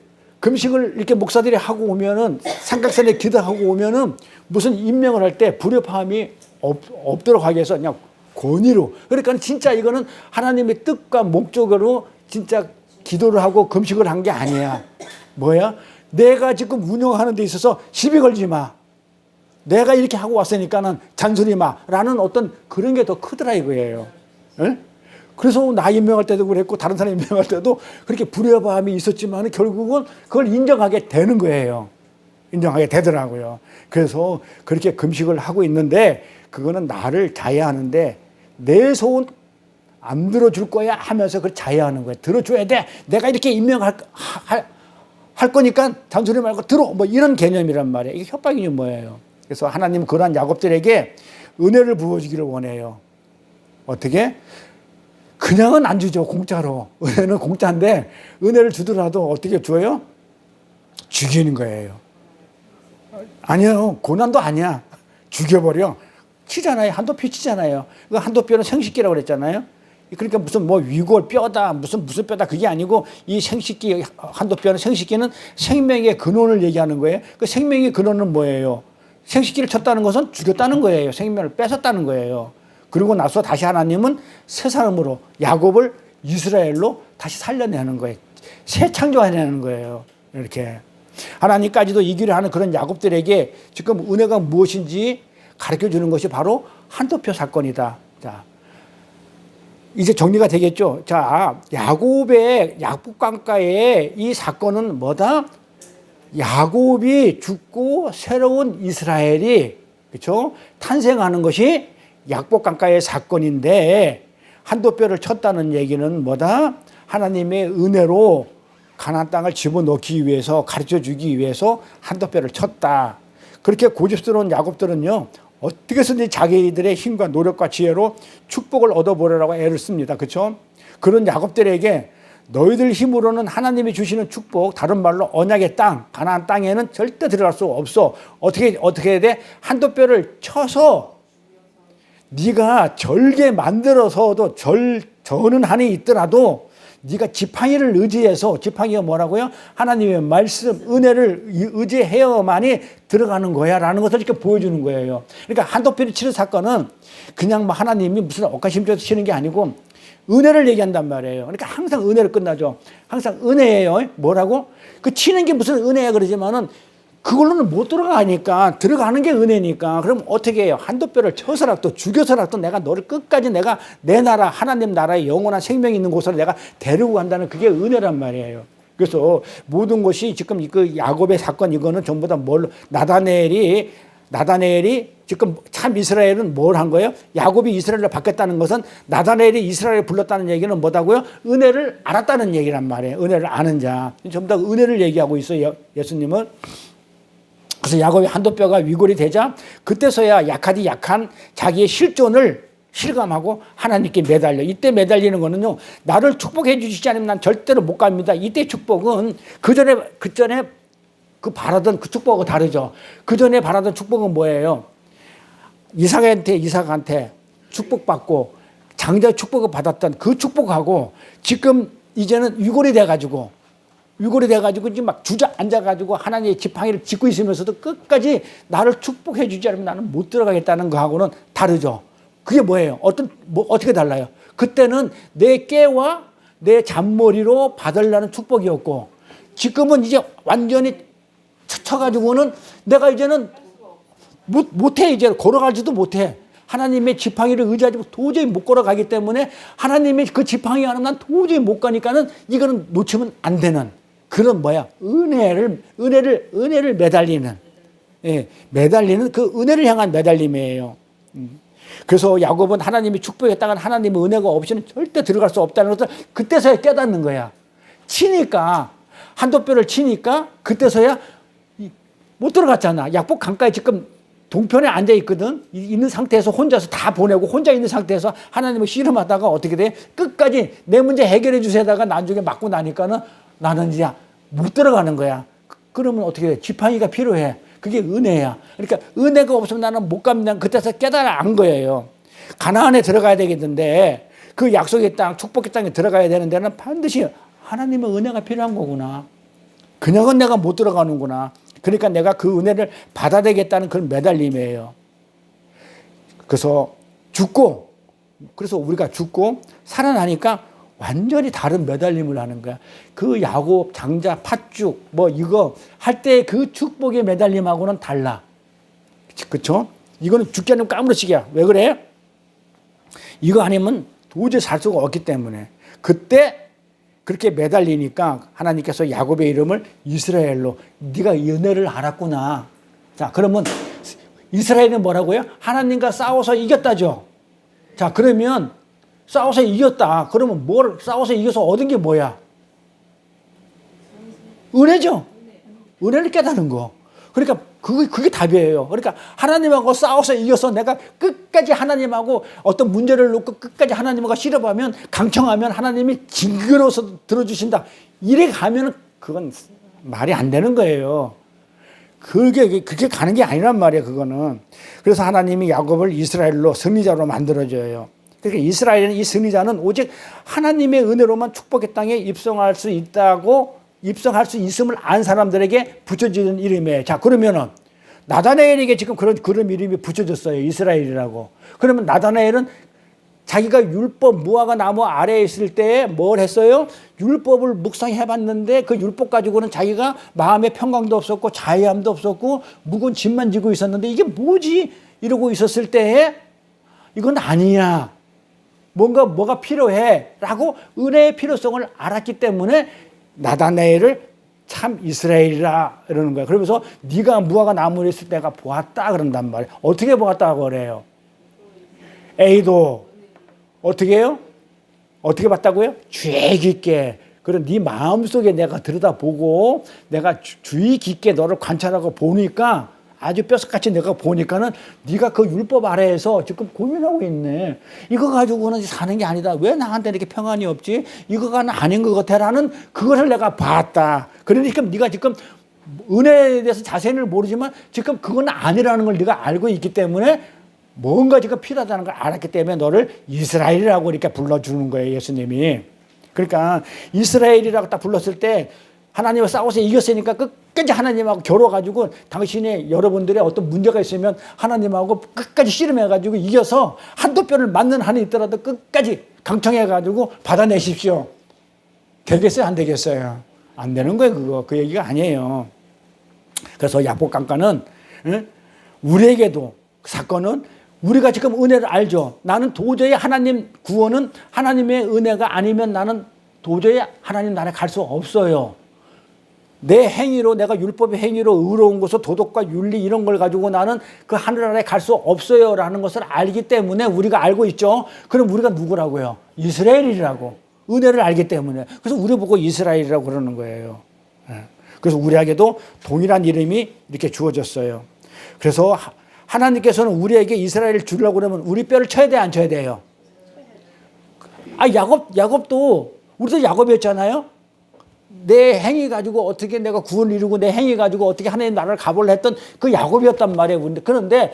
이렇게 목사들이 하고 오면은 삼각산에 기도하고 오면은 무슨 임명을 할 때 불협화음이 없도록 하기 위해서 그냥 권위로. 그러니까 진짜 이거는 하나님의 뜻과 목적으로 진짜 기도를 하고 금식을 한 게 아니야. 뭐야? 내가 지금 운영하는 데 있어서 시비 걸지 마. 내가 이렇게 하고 왔으니까는 잔소리 마. 라는 어떤 그런 게 더 크더라 이거예요. 에? 그래서 나 임명할 때도 그랬고 다른 사람 임명할 때도 그렇게 불협화음이 있었지만 결국은 그걸 인정하게 되는 거예요. 인정하게 되더라고요. 그래서 그렇게 금식을 하고 있는데 그거는 나를 자해하는데 내 소원 안 들어줄 거야 하면서 그걸 자해하는 거야. 들어줘야 돼. 내가 이렇게 임명할 거니까 잔소리 말고 들어. 뭐 이런 개념이란 말이에요. 이게 협박이니 뭐예요. 그래서 하나님 그러한 야곱들에게 은혜를 부어주기를 원해요. 어떻게? 그냥은 안 주죠. 공짜로. 은혜는 공짜인데 은혜를 주더라도 어떻게 줘요? 죽이는 거예요. 아니요. 고난도 아니야. 죽여버려. 치잖아요. 한도표 치잖아요. 그 한도표는 생식기라고 그랬잖아요. 그러니까 무슨 뭐 위골 뼈다 무슨 뼈다 그게 아니고 이 생식기 한도표는 생식기는 생명의 근원을 얘기하는 거예요. 그 생명의 근원은 뭐예요? 생식기를 쳤다는 것은 죽였다는 거예요. 생명을 뺏었다는 거예요. 그리고 나서 다시 하나님은 새 사람으로 야곱을 이스라엘로 다시 살려내는 거예요. 새 창조해내는 거예요. 이렇게 하나님까지도 이기려 하는 그런 야곱들에게 지금 은혜가 무엇인지 가르쳐 주는 것이 바로 한도표 사건이다. 자, 이제 정리가 되겠죠. 자, 야곱의 약복강가의 이 사건은 뭐다? 야곱이 죽고 새로운 이스라엘이 그렇죠? 탄생하는 것이 약복강가의 사건인데 한도뼈를 쳤다는 얘기는 뭐다? 하나님의 은혜로 가나안 땅을 집어넣기 위해서 가르쳐주기 위해서 한도뼈를 쳤다. 그렇게 고집스러운 야곱들은요. 어떻게 해서든지 자기들의 힘과 노력과 지혜로 축복을 얻어보려고 애를 씁니다. 그렇죠? 그런 야곱들에게 너희들 힘으로는 하나님이 주시는 축복, 다른 말로 언약의 땅, 가나안 땅에는 절대 들어갈 수 없어. 어떻게 해야 돼? 한도뼈를 쳐서 네가 절개 만들어서도 저는 한이 있더라도 네가 지팡이를 의지해서, 지팡이가 뭐라고요? 하나님의 말씀, 은혜를 의지해야만이 들어가는 거야 라는 것을 이렇게 보여주는 거예요. 그러니까 한도표를 치는 사건은 그냥 뭐 하나님이 무슨 억가심줘서 치는 게 아니고 은혜를 얘기한단 말이에요. 그러니까 항상 은혜로 끝나죠. 항상 은혜예요. 뭐라고? 그 치는 게 무슨 은혜야 그러지만은 그걸로는 못 들어가니까 들어가는 게 은혜니까 그럼 어떻게 해요? 한도뼈를 쳐서라도 죽여서라도 내가 너를 끝까지 내가 내 나라 하나님 나라의 영원한 생명이 있는 곳으로 내가 데리고 간다는 그게 은혜란 말이에요. 그래서 모든 것이 지금 그 야곱의 사건 이거는 전부 다 뭘 나다네엘이 지금 참 이스라엘은 뭘 한 거예요? 야곱이 이스라엘을 바뀌었다는 것은 나다네엘이 이스라엘을 불렀다는 얘기는 뭐다고요? 은혜를 알았다는 얘기란 말이에요. 은혜를 아는 자. 전부 다 은혜를 얘기하고 있어요. 예수님은. 그래서 야곱의 한도뼈가 위골이 되자 그때서야 약한 자기의 실존을 실감하고 하나님께 매달려. 이때 매달리는 거는요. 나를 축복해 주시지 않으면 난 절대로 못 갑니다. 이때 축복은 그 전에 그 바라던 그 축복하고 다르죠. 그 전에 바라던 축복은 뭐예요? 이삭한테 축복받고 장자 축복을 받았던 그 축복하고 지금 이제는 위골이 돼가지고 지금 막 주저앉아가지고 하나님의 지팡이를 짚고 있으면서도 끝까지 나를 축복해 주지 않으면 나는 못 들어가겠다는 거하고는 다르죠. 그게 뭐예요? 어떻게 달라요? 그때는 내 깨와 내 잔머리로 받으려는 축복이었고 지금은 이제 완전히 쳐가지고는 내가 이제는 못해. 이제 걸어가지도 못해. 하나님의 지팡이를 의지하지 도저히 못 걸어가기 때문에 하나님의 그 지팡이 하나 난 도저히 못 가니까는 이거는 놓치면 안 되는 그런 은혜를 매달리는, 예, 매달리는 그 은혜를 향한 매달림이에요. 그래서 야곱은 하나님이 축복했다간 하나님의 은혜가 없이는 절대 들어갈 수 없다는 것을 그때서야 깨닫는 거야. 한도뼈를 치니까 그때서야 못 들어갔잖아. 약복 강가에 지금 동편에 앉아 있는 상태에서 혼자서 다 보내고 혼자 있는 상태에서 하나님을 씨름하다가 어떻게 돼? 끝까지 내 문제 해결해 주세요다가 나중에 맞고 나니까는 나는 이제 못 들어가는 거야. 그러면 어떻게 돼? 지팡이가 필요해. 그게 은혜야. 그러니까 은혜가 없으면 나는 못 갑니다. 그때서 깨달아 거예요. 가나안에 들어가야 되겠는데 그 약속의 땅, 축복의 땅에 들어가야 되는 데는 반드시 하나님의 은혜가 필요한 거구나. 그냥은 내가 못 들어가는구나. 그러니까 내가 그 은혜를 받아야 되겠다는 그런 매달림이에요. 그래서 우리가 죽고 살아나니까 완전히 다른 매달림을 하는 거야. 그 야곱, 장자, 팥죽 이거 할 때 그 축복의 매달림하고는 달라. 그렇죠? 이거는 죽지 않으면 까무러치기야. 왜 그래? 이거 아니면 도저히 살 수가 없기 때문에. 그때 그렇게 매달리니까 하나님께서 야곱의 이름을 이스라엘로 네가 이 은혜를 알았구나. 자, 그러면 이스라엘은 뭐라고요? 하나님과 싸워서 이겼다죠. 자, 그러면 싸워서 이겼다. 그러면 싸워서 이겨서 얻은 게 뭐야? 은혜죠. 은혜를 깨닫는 거. 그러니까 그게 답이에요. 그러니까 하나님하고 싸워서 이겨서 내가 끝까지 하나님하고 어떤 문제를 놓고 끝까지 하나님하고 씨름하면 강청하면 하나님이 징그러워서 들어주신다. 이래 가면 그건 말이 안 되는 거예요. 그게 가는 게 아니란 말이에요, 그거는. 그래서 하나님이 야곱을 이스라엘로 승리자로 만들어줘요. 그러니까 이스라엘은 이 승리자는 오직 하나님의 은혜로만 축복의 땅에 입성할 수 있음을 안 사람들에게 붙여지는 이름이에요. 자, 그러면은 나다나엘에게 지금 그런 이름이 붙여졌어요. 이스라엘이라고. 그러면 나다나엘은 자기가 율법 무화과 나무 아래에 있을 때 뭘 했어요? 율법을 묵상해 봤는데 그 율법 가지고는 자기가 마음의 평강도 없었고 자유함도 없었고 무거운 짐만 지고 있었는데 이게 뭐지? 이러고 있었을 때에 이건 아니야. 뭐가 필요해. 라고 은혜의 필요성을 알았기 때문에 나다나엘을 참 이스라엘이라 이러는 거야. 그러면서 네가 무화과 나무를 있을 때 내가 보았다 그런단 말이에요. 어떻게 보았다고 그래요? A도 어떻게 해요? 어떻게 봤다고요? 주의 깊게. 그런 네 마음속에 내가 들여다보고 내가 주의 깊게 너를 관찰하고 보니까 아주 뼛속같이 내가 보니까는 네가 그 율법 아래에서 지금 고민하고 있네. 이거 가지고는 사는 게 아니다. 왜 나한테 이렇게 평안이 없지? 이거가 아닌 것 같아라는 그것을 내가 봤다. 그러니까 네가 지금 은혜에 대해서 자세히는 모르지만 지금 그건 아니라는 걸 네가 알고 있기 때문에 뭔가 지금 필요하다는 걸 알았기 때문에 너를 이스라엘이라고 이렇게 불러주는 거예요, 예수님이. 그러니까 이스라엘이라고 딱 불렀을 때 하나님과 싸워서 이겼으니까 끝까지 하나님하고 겨뤄가지고 당신의 여러분들의 어떤 문제가 있으면 하나님하고 끝까지 씨름해가지고 이겨서 한도 뼈를 맞는 한이 있더라도 끝까지 강청해가지고 받아내십시오. 되겠어요? 안 되겠어요? 안 되는 거예요, 그거. 그 얘기가 아니에요. 그래서 야복강가는 우리에게도 그 사건은 우리가 지금 은혜를 알죠. 나는 도저히 하나님 구원은 하나님의 은혜가 아니면 나는 도저히 하나님 나라에 갈 수 없어요. 내 행위로 내가 율법의 행위로 의로운 것을 도덕과 윤리 이런 걸 가지고 나는 그 하늘나라에 갈 수 없어요 라는 것을 알기 때문에 우리가 알고 있죠. 그럼 우리가 누구라고요? 이스라엘이라고. 은혜를 알기 때문에. 그래서 우리 보고 이스라엘이라고 그러는 거예요. 그래서 우리에게도 동일한 이름이 이렇게 주어졌어요. 그래서 하나님께서는 우리에게 이스라엘을 주려고 그러면 우리 뼈를 쳐야 돼, 안 쳐야 돼요? 야곱도 우리도 야곱이었잖아요. 내 행위 가지고 어떻게 내가 구원을 이루고 내 행위 가지고 어떻게 하나님 나라를 가보려 했던 그 야곱이었단 말이에요. 그런데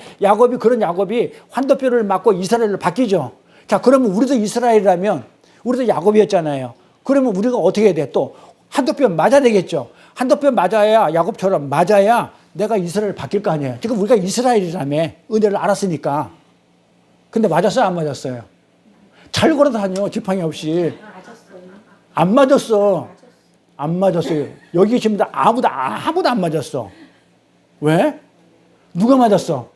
그런 야곱이 환도뼈를 맞고 이스라엘로 바뀌죠. 자, 그러면 우리도 이스라엘이라면 우리도 야곱이었잖아요. 그러면 우리가 어떻게 해야 돼? 또 한도뼈 맞아야 되겠죠. 한도뼈 맞아야 야곱처럼 맞아야 내가 이스라엘 바뀔 거 아니에요. 지금 우리가 이스라엘이라며 은혜를 알았으니까. 근데 맞았어요? 안 맞았어요? 잘 걸어 다녀. 지팡이 없이. 안 맞았어. 안 맞았어요. 여기 계신 분들 아무도 안 맞았어. 왜? 누가 맞았어?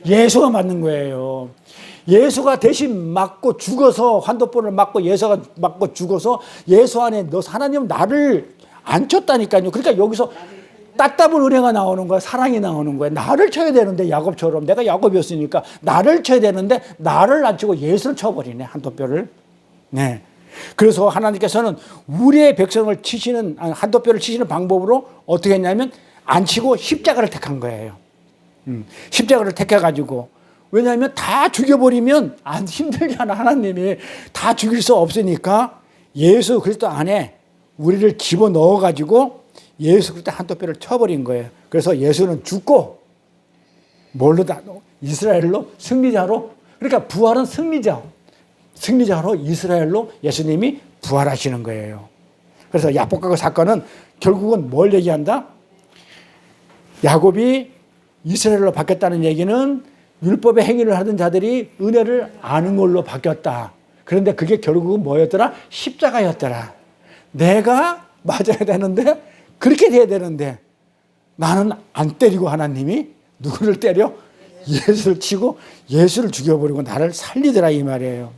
예수가 맞는 거예요. 예수가 대신 맞고 죽어서 환도뼈를 맞고 예수가 맞고 죽어서 예수 안에 너 하나님은 나를 안 쳤다니까요. 그러니까 여기서 따따블 은혜가 나오는 거야. 사랑이 나오는 거야. 나를 쳐야 되는데 야곱처럼 내가 야곱이었으니까 나를 쳐야 되는데 나를 안 치고 예수를 쳐버리네. 한도뼈를. 네. 그래서 하나님께서는 우리의 백성을 치시는 한도뼈를 치시는 방법으로 어떻게 했냐면 안 치고 십자가를 택한 거예요. 십자가를 택해가지고 왜냐하면 다 죽여버리면 안 힘들잖아. 하나님이 다 죽일 수 없으니까 예수 그리스도 안에 우리를 집어넣어가지고 예수 그리스도 한도뼈를 쳐버린 거예요. 그래서 예수는 죽고 뭘로 이스라엘로 승리자로 그러니까 부활은 승리자로 이스라엘로 예수님이 부활하시는 거예요. 그래서 야복강 사건은 결국은 뭘 얘기한다? 야곱이 이스라엘로 바뀌었다는 얘기는 율법의 행위를 하던 자들이 은혜를 아는 걸로 바뀌었다. 그런데 그게 결국은 뭐였더라? 십자가였더라. 내가 맞아야 되는데 그렇게 돼야 되는데 나는 안 때리고 하나님이 누구를 때려? 예수를 치고 예수를 죽여버리고 나를 살리더라 이 말이에요.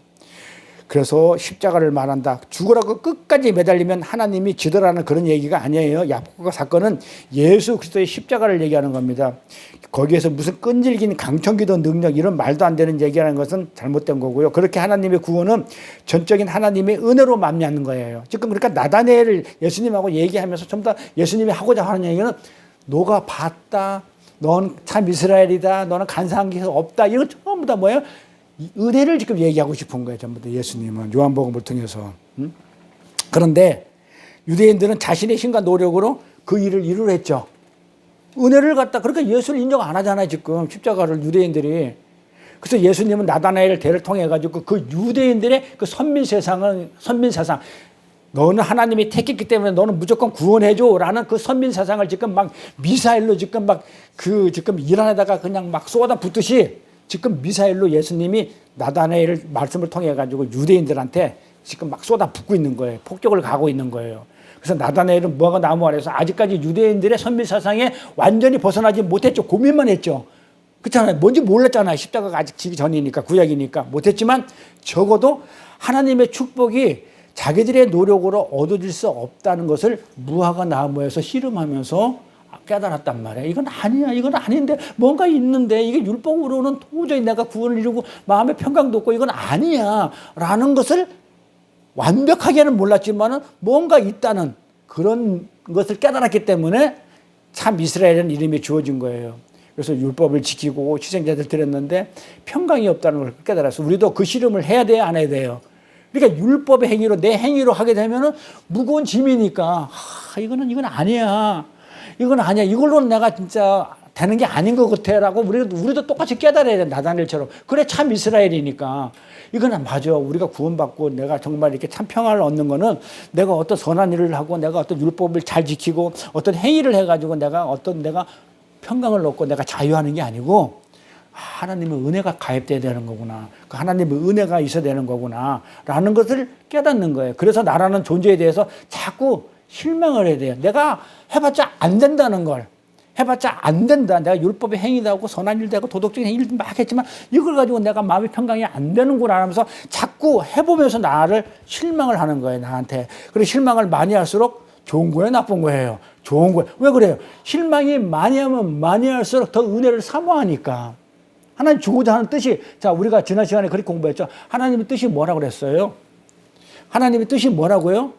그래서 십자가를 말한다. 죽으라고 끝까지 매달리면 하나님이 지더라는 그런 얘기가 아니에요. 야복강 사건은 예수 그리스도의 십자가를 얘기하는 겁니다. 거기에서 무슨 끈질긴 강청기도 능력 이런 말도 안 되는 얘기하는 것은 잘못된 거고요. 그렇게 하나님의 구원은 전적인 하나님의 은혜로 만미하는 거예요. 지금 그러니까 나다나엘을 예수님하고 얘기하면서 전부 다 예수님이 하고자 하는 얘기는 너가 봤다. 넌 참 이스라엘이다. 너는 간사한 게 없다. 이건 전부 다 뭐예요? 은혜를 지금 얘기하고 싶은 거예요. 전부 다 예수님은 요한복음을 통해서. 그런데 유대인들은 자신의 힘과 노력으로 그 일을 이루려 했죠. 은혜를 갖다 그러니까 예수를 인정 안 하잖아요. 지금 십자가를 유대인들이. 그래서 예수님은 나다나엘 대를 통해 가지고 그 유대인들의 그 선민 사상 너는 하나님이 택했기 때문에 너는 무조건 구원해줘라는 그 선민 사상을 지금 막 미사일로 지금 막 그 지금 이란에다가 그냥 막 쏟아붓듯이 지금 미사일로 예수님이 나다나엘 말씀을 통해 가지고 유대인들한테 지금 막 쏟아붓고 있는 거예요. 폭격을 가고 있는 거예요. 그래서 나다나엘은 뭐가 나무 아래서 아직까지 유대인들의 선민 사상에 완전히 벗어나지 못했죠. 고민만 했죠. 그렇잖아요. 뭔지 몰랐잖아요. 십자가가 아직 지기 전이니까 구약이니까 못했지만 적어도 하나님의 축복이 자기들의 노력으로 얻어질 수 없다는 것을 무화과 나무에서 씨름하면서 깨달았단 말이에요. 이건 아니야. 이건 아닌데 뭔가 있는데 이게 율법으로는 도저히 내가 구원을 이루고 마음의 평강도 없고 이건 아니야 라는 것을 완벽하게는 몰랐지만은 뭔가 있다는 그런 것을 깨달았기 때문에 참 이스라엘은 이름이 주어진 거예요. 그래서 율법을 지키고 희생자들 드렸는데 평강이 없다는 걸 깨달았어. 우리도 그 씨름을 해야 돼요, 안 해야 돼요? 그러니까 율법의 행위로 내 행위로 하게 되면은 무거운 짐이니까 이건 아니야. 이건 아니야. 이걸로는 내가 진짜 되는 게 아닌 것 같아라고 우리도 똑같이 깨달아야 돼. 나다나엘처럼. 그래 참 이스라엘이니까. 이거는 맞아. 우리가 구원받고 내가 정말 이렇게 참 평화를 얻는 거는 내가 어떤 선한 일을 하고 내가 어떤 율법을 잘 지키고 어떤 행위를 해가지고 내가 평강을 얻고 내가 자유하는 게 아니고 하나님의 은혜가 가입돼야 되는 거구나. 그 하나님의 은혜가 있어야 되는 거구나. 라는 것을 깨닫는 거예요. 그래서 나라는 존재에 대해서 자꾸 실망을 해야 돼요. 내가 해봤자 안 된다는 걸. 해봤자 안 된다. 내가 율법의 행위도 하고 선한 일도 하고 도덕적인 행위도 막 했지만 이걸 가지고 내가 마음의 평강이 안 되는구나 하면서 자꾸 해보면서 나를 실망을 하는 거예요. 나한테. 그리고 실망을 많이 할수록 좋은 거예요? 나쁜 거예요? 좋은 거예요. 왜 그래요? 실망이 많이 하면 많이 할수록 더 은혜를 사모하니까. 하나님 주고자 하는 뜻이, 자, 우리가 지난 시간에 그렇게 공부했죠. 하나님의 뜻이 뭐라고 그랬어요? 하나님의 뜻이 뭐라고요?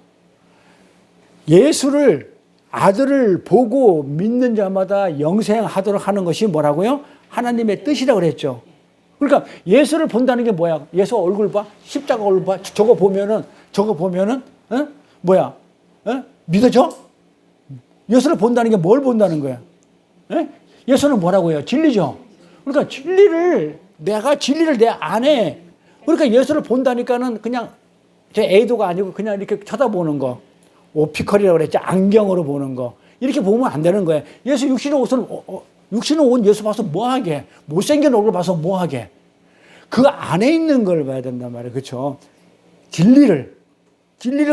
예수를, 아들을 보고 믿는 자마다 영생하도록 하는 것이 뭐라고요? 하나님의 뜻이라고 그랬죠. 그러니까 예수를 본다는 게 뭐야? 예수 얼굴 봐? 십자가 얼굴 봐? 저거 보면은, 어? 뭐야? 어? 믿어져? 예수를 본다는 게 뭘 본다는 거야? 에? 예수는 뭐라고 해요? 진리죠? 그러니까 내가 진리를 내 안에, 그러니까 예수를 본다니까는 그냥 제 에이도가 아니고 그냥 이렇게 쳐다보는 거. 오피컬이라고 그랬죠. 안경으로 보는 거. 이렇게 보면 안 되는 거예요. 예수 육신의 옷 예수 봐서 뭐 하게? 못생긴 얼굴 봐서 뭐 하게? 그 안에 있는 걸 봐야 된단 말이에요. 그렇죠? 진리를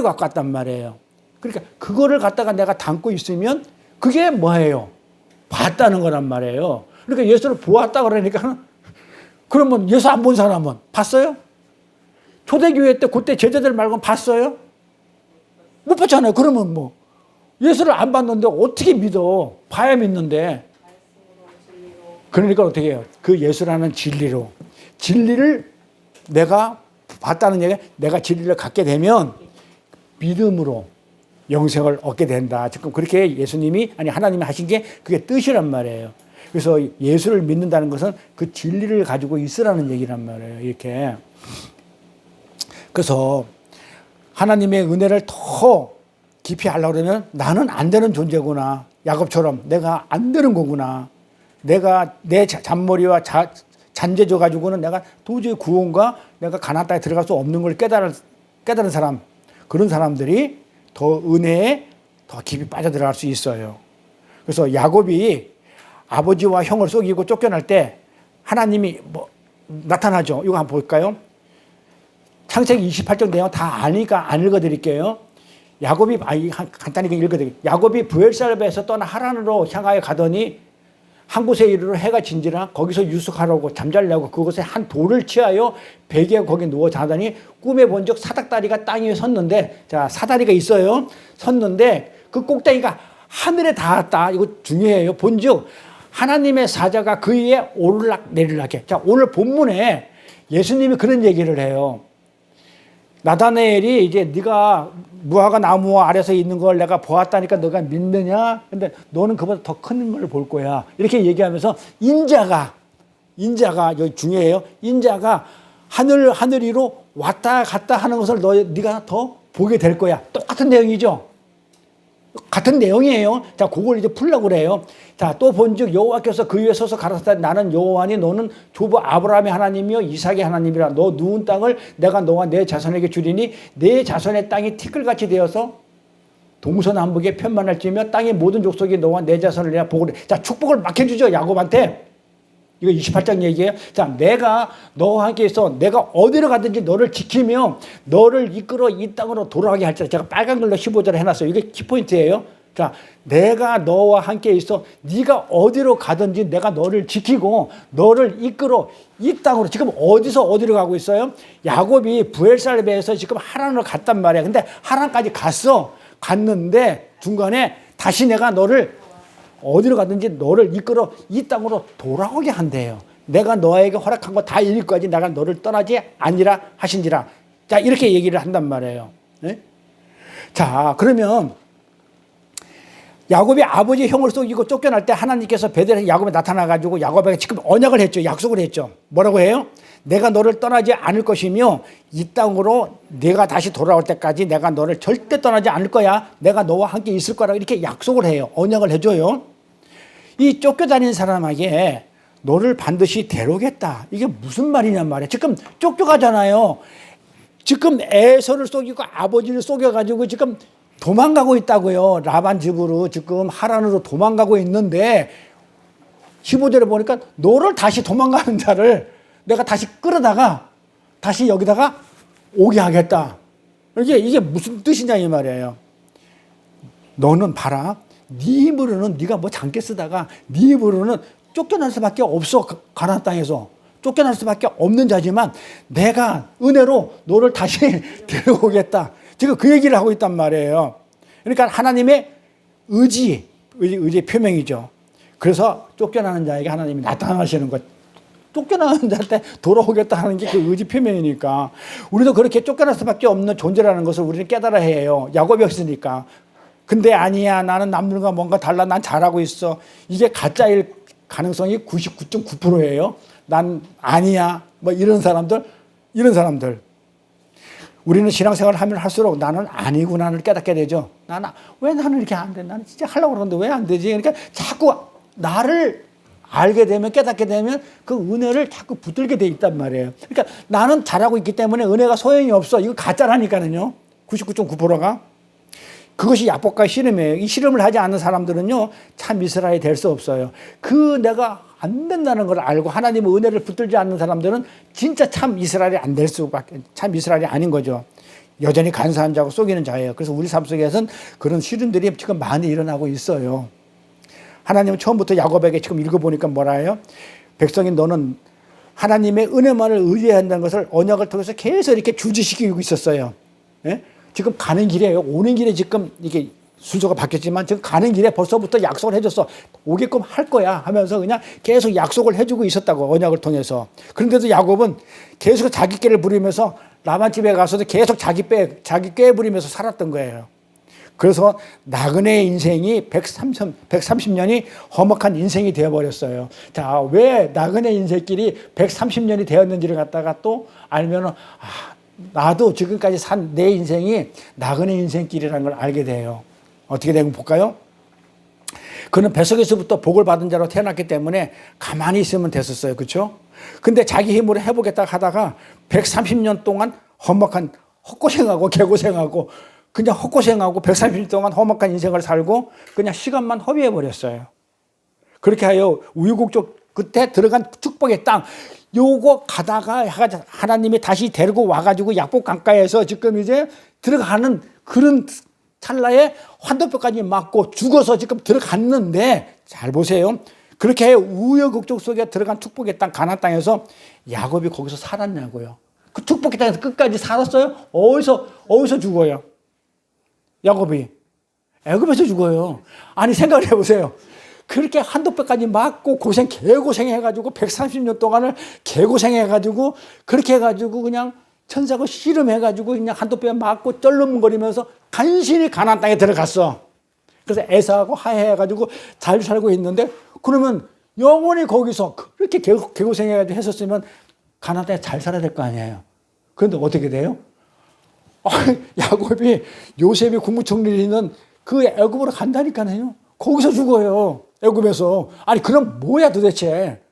갖고 왔단 말이에요. 그러니까 그거를 갖다가 내가 담고 있으면 그게 뭐예요? 봤다는 거란 말이에요. 그러니까 예수를 보았다 그러니까 그러면 예수 안 본 사람은 봤어요? 초대교회 때 그때 제자들 말고는 봤어요? 못 봤잖아요. 그러면 뭐 예수를 안 봤는데 어떻게 믿어? 봐야 믿는데. 그러니까 어떻게 해요? 그 예수라는 진리를 내가 봤다는 얘기가 내가 진리를 갖게 되면 믿음으로 영생을 얻게 된다. 지금 그렇게 하나님이 하신 게 그게 뜻이란 말이에요. 그래서 예수를 믿는다는 것은 그 진리를 가지고 있으라는 얘기란 말이에요. 이렇게. 그래서 하나님의 은혜를 더 깊이 하려고 그러면 나는 안 되는 존재구나. 야곱처럼 내가 안 되는 거구나. 내가 내 잔머리와 잔재져 가지고는 내가 도저히 구원과 내가 가나안 땅에 들어갈 수 없는 걸 깨달은 사람, 그런 사람들이 더 은혜에 더 깊이 빠져들어갈 수 있어요. 그래서 야곱이 아버지와 형을 속이고 쫓겨날 때 하나님이 나타나죠. 이거 한번 볼까요? 창세기 28장 내용 다 아니까 안 읽어드릴게요. 야곱이 간단히 읽어드릴게요. 야곱이 브엘사르바에서 떠나 하란으로 향하여 가더니 한 곳에 이르러 해가 진지라 거기서 유숙하라고 잠자려고 그곳에 한 돌을 취하여 베개에 거기 누워 자더니 꿈에 본즉 사닥다리가 땅 위에 섰는데, 자, 사다리가 있어요. 섰는데 그 꼭대기가 하늘에 닿았다. 이거 중요해요. 본즉 하나님의 사자가 그 위에 오르락 내리락 해. 자, 오늘 본문에 예수님이 그런 얘기를 해요. 나다나엘이 이제 네가 무화과 나무 아래서 있는 걸 내가 보았다니까 너가 믿느냐? 근데 너는 그보다 더 큰 걸 볼 거야. 이렇게 얘기하면서 인자가 여기 중요해요. 인자가 하늘 위로 왔다 갔다 하는 것을 네가 더 보게 될 거야. 똑같은 내용이죠. 같은 내용이에요. 자, 그걸 이제 풀려고 그래요. 자, 또 본즉 여호와께서 그 위에 서서 가라사대 나는 여호와니 너는 조부 아브라함의 하나님이요 이삭의 하나님이라. 너 누운 땅을 내가 너와 내 자손에게 주리니 내 자손의 땅이 티끌같이 되어서 동서남북에 편만할지며 땅의 모든 족속이 너와 내 자손을 내가 복을 해. 자, 축복을 막 해주죠. 야곱한테. 이거 28장 얘기예요. 자, 내가 너와 함께 있어. 내가 어디로 가든지 너를 지키며 너를 이끌어 이 땅으로 돌아가게 할지라. 제가 빨간 글로 15절에 해놨어요. 이게 키포인트예요. 자, 내가 너와 함께 있어. 네가 어디로 가든지 내가 너를 지키고 너를 이끌어 이 땅으로. 지금 어디서 어디로 가고 있어요? 야곱이 부엘살베에서 지금 하란으로 갔단 말이야. 근데 하란까지 갔는데 중간에 다시 내가 너를 어디로 가든지 너를 이끌어 이 땅으로 돌아오게 한대요. 내가 너에게 허락한 거 다 이룰까지 내가 너를 떠나지 아니라 하신지라. 자, 이렇게 얘기를 한단 말이에요. 네? 자, 그러면 야곱이 아버지 형을 속이고 쫓겨날 때 하나님께서 베델에 야곱에 나타나가지고 야곱에게 지금 언약을 했죠. 약속을 했죠. 뭐라고 해요? 내가 너를 떠나지 않을 것이며 이 땅으로 내가 다시 돌아올 때까지 내가 너를 절대 떠나지 않을 거야. 내가 너와 함께 있을 거라고 이렇게 약속을 해요. 언약을 해줘요. 이 쫓겨다니는 사람에게 너를 반드시 데려오겠다. 이게 무슨 말이냔 말이야. 지금 쫓겨가잖아요. 지금 에서를 속이고 아버지를 속여가지고 지금 도망가고 있다고요. 라반 집으로 지금 하란으로 도망가고 있는데 15절에 보니까 너를 다시 도망가는 자를 내가 다시 끌어다가 다시 여기다가 오게 하겠다. 이게 무슨 뜻이냐 이 말이에요. 너는 봐라. 네 힘으로는 네가 뭐 장깨 쓰다가 네 힘으로는 쫓겨날 수밖에 없어. 가나안 땅에서 쫓겨날 수밖에 없는 자지만 내가 은혜로 너를 다시 데려오겠다. 지금 그 얘기를 하고 있단 말이에요. 그러니까 하나님의 의지의 표명이죠. 그래서 쫓겨나는 자에게 하나님이 나타나시는 것. 쫓겨나는 자한테 돌아오겠다 하는 게 그 의지 표명이니까 우리도 그렇게 쫓겨날 수밖에 없는 존재라는 것을 우리는 깨달아야 해요. 야곱이었으니까. 근데 아니야. 나는 남들과 뭔가 달라. 난 잘하고 있어. 이게 가짜일 가능성이 99.9%예요. 난 아니야. 뭐 이런 사람들. 우리는 신앙생활을 하면 할수록 나는 아니구나를 깨닫게 되죠. 왜 나는 이렇게 안 돼? 나는 진짜 하려고 그러는데 왜 안 되지? 그러니까 자꾸 나를 알게 되면 깨닫게 되면 그 은혜를 자꾸 붙들게 돼 있단 말이에요. 그러니까 나는 잘하고 있기 때문에 은혜가 소용이 없어. 이거 가짜라니까요. 99.9%가. 그것이 약복과 씨름이에요. 이 씨름을 하지 않는 사람들은요. 참 이스라엘이 될 수 없어요. 내가 안 된다는 걸 알고 하나님의 은혜를 붙들지 않는 사람들은 진짜 참 이스라엘이 안 될 수밖에 참 이스라엘이 아닌 거죠. 여전히 간사한 자고 속이는 자예요. 그래서 우리 삶 속에서는 그런 씨름들이 지금 많이 일어나고 있어요. 하나님은 처음부터 야곱에게 지금 읽어보니까 뭐라 해요? 백성인 너는 하나님의 은혜만을 의지해야 한다는 것을 언약을 통해서 계속 이렇게 주지시키고 있었어요. 예? 지금 가는 길에요. 오는 길에 지금 이게 순서가 바뀌었지만 지금 가는 길에 벌써부터 약속을 해줬어. 오게끔 할 거야 하면서 그냥 계속 약속을 해주고 있었다고 언약을 통해서. 그런데도 야곱은 계속 자기 꾀를 부리면서 라반 집에 가서도 계속 자기 꾀 부리면서 살았던 거예요. 그래서 나그네의 인생이 130년이 험악한 인생이 되어버렸어요. 자, 왜 나그네 인생길이 130년이 되었는지를 갖다가 또 알면은, 나도 지금까지 산 내 인생이 나그네 인생길이라는 걸 알게 돼요. 어떻게 되면 볼까요? 그는 뱃속에서부터 복을 받은 자로 태어났기 때문에 가만히 있으면 됐었어요. 그렇죠? 근데 자기 힘으로 해보겠다 하다가 130년 동안 험악한 헛고생하고 개고생하고 그냥 헛고생하고 130년 동안 험악한 인생을 살고 그냥 시간만 허비해버렸어요. 그렇게 하여 우유곡적 끝에 들어간 축복의 땅, 요거 가다가 하나님이 다시 데리고 와가지고 약복 강가에서 지금 이제 들어가는 그런 찰나에 환도뼈까지 맞고 죽어서 지금 들어갔는데, 잘 보세요. 그렇게 우여곡절 속에 들어간 축복의 땅 가나안 땅에서 야곱이 거기서 살았냐고요. 그 축복의 땅에서 끝까지 살았어요? 어디서 죽어요? 야곱이 애굽에서 죽어요. 아니 생각을 해보세요. 그렇게 한도뼈까지 맞고 개고생해가지고 130년 동안을 개고생해가지고 그렇게 해가지고 그냥 천사가 씨름해가지고 그냥 한두 배 맞고 쩔름거리면서 간신히 가나안 땅에 들어갔어. 그래서 에사하고 화해해가지고 잘 살고 있는데, 그러면 영원히 거기서 그렇게 개고생해가지고 했었으면 가나안 땅에 잘 살아야 될 거 아니에요. 그런데 어떻게 돼요? 야곱이 요셉이 국무총리를 있는 그 애굽으로 간다니까요. 거기서 죽어요. 애굽에서. 아니 그럼 뭐야 도대체?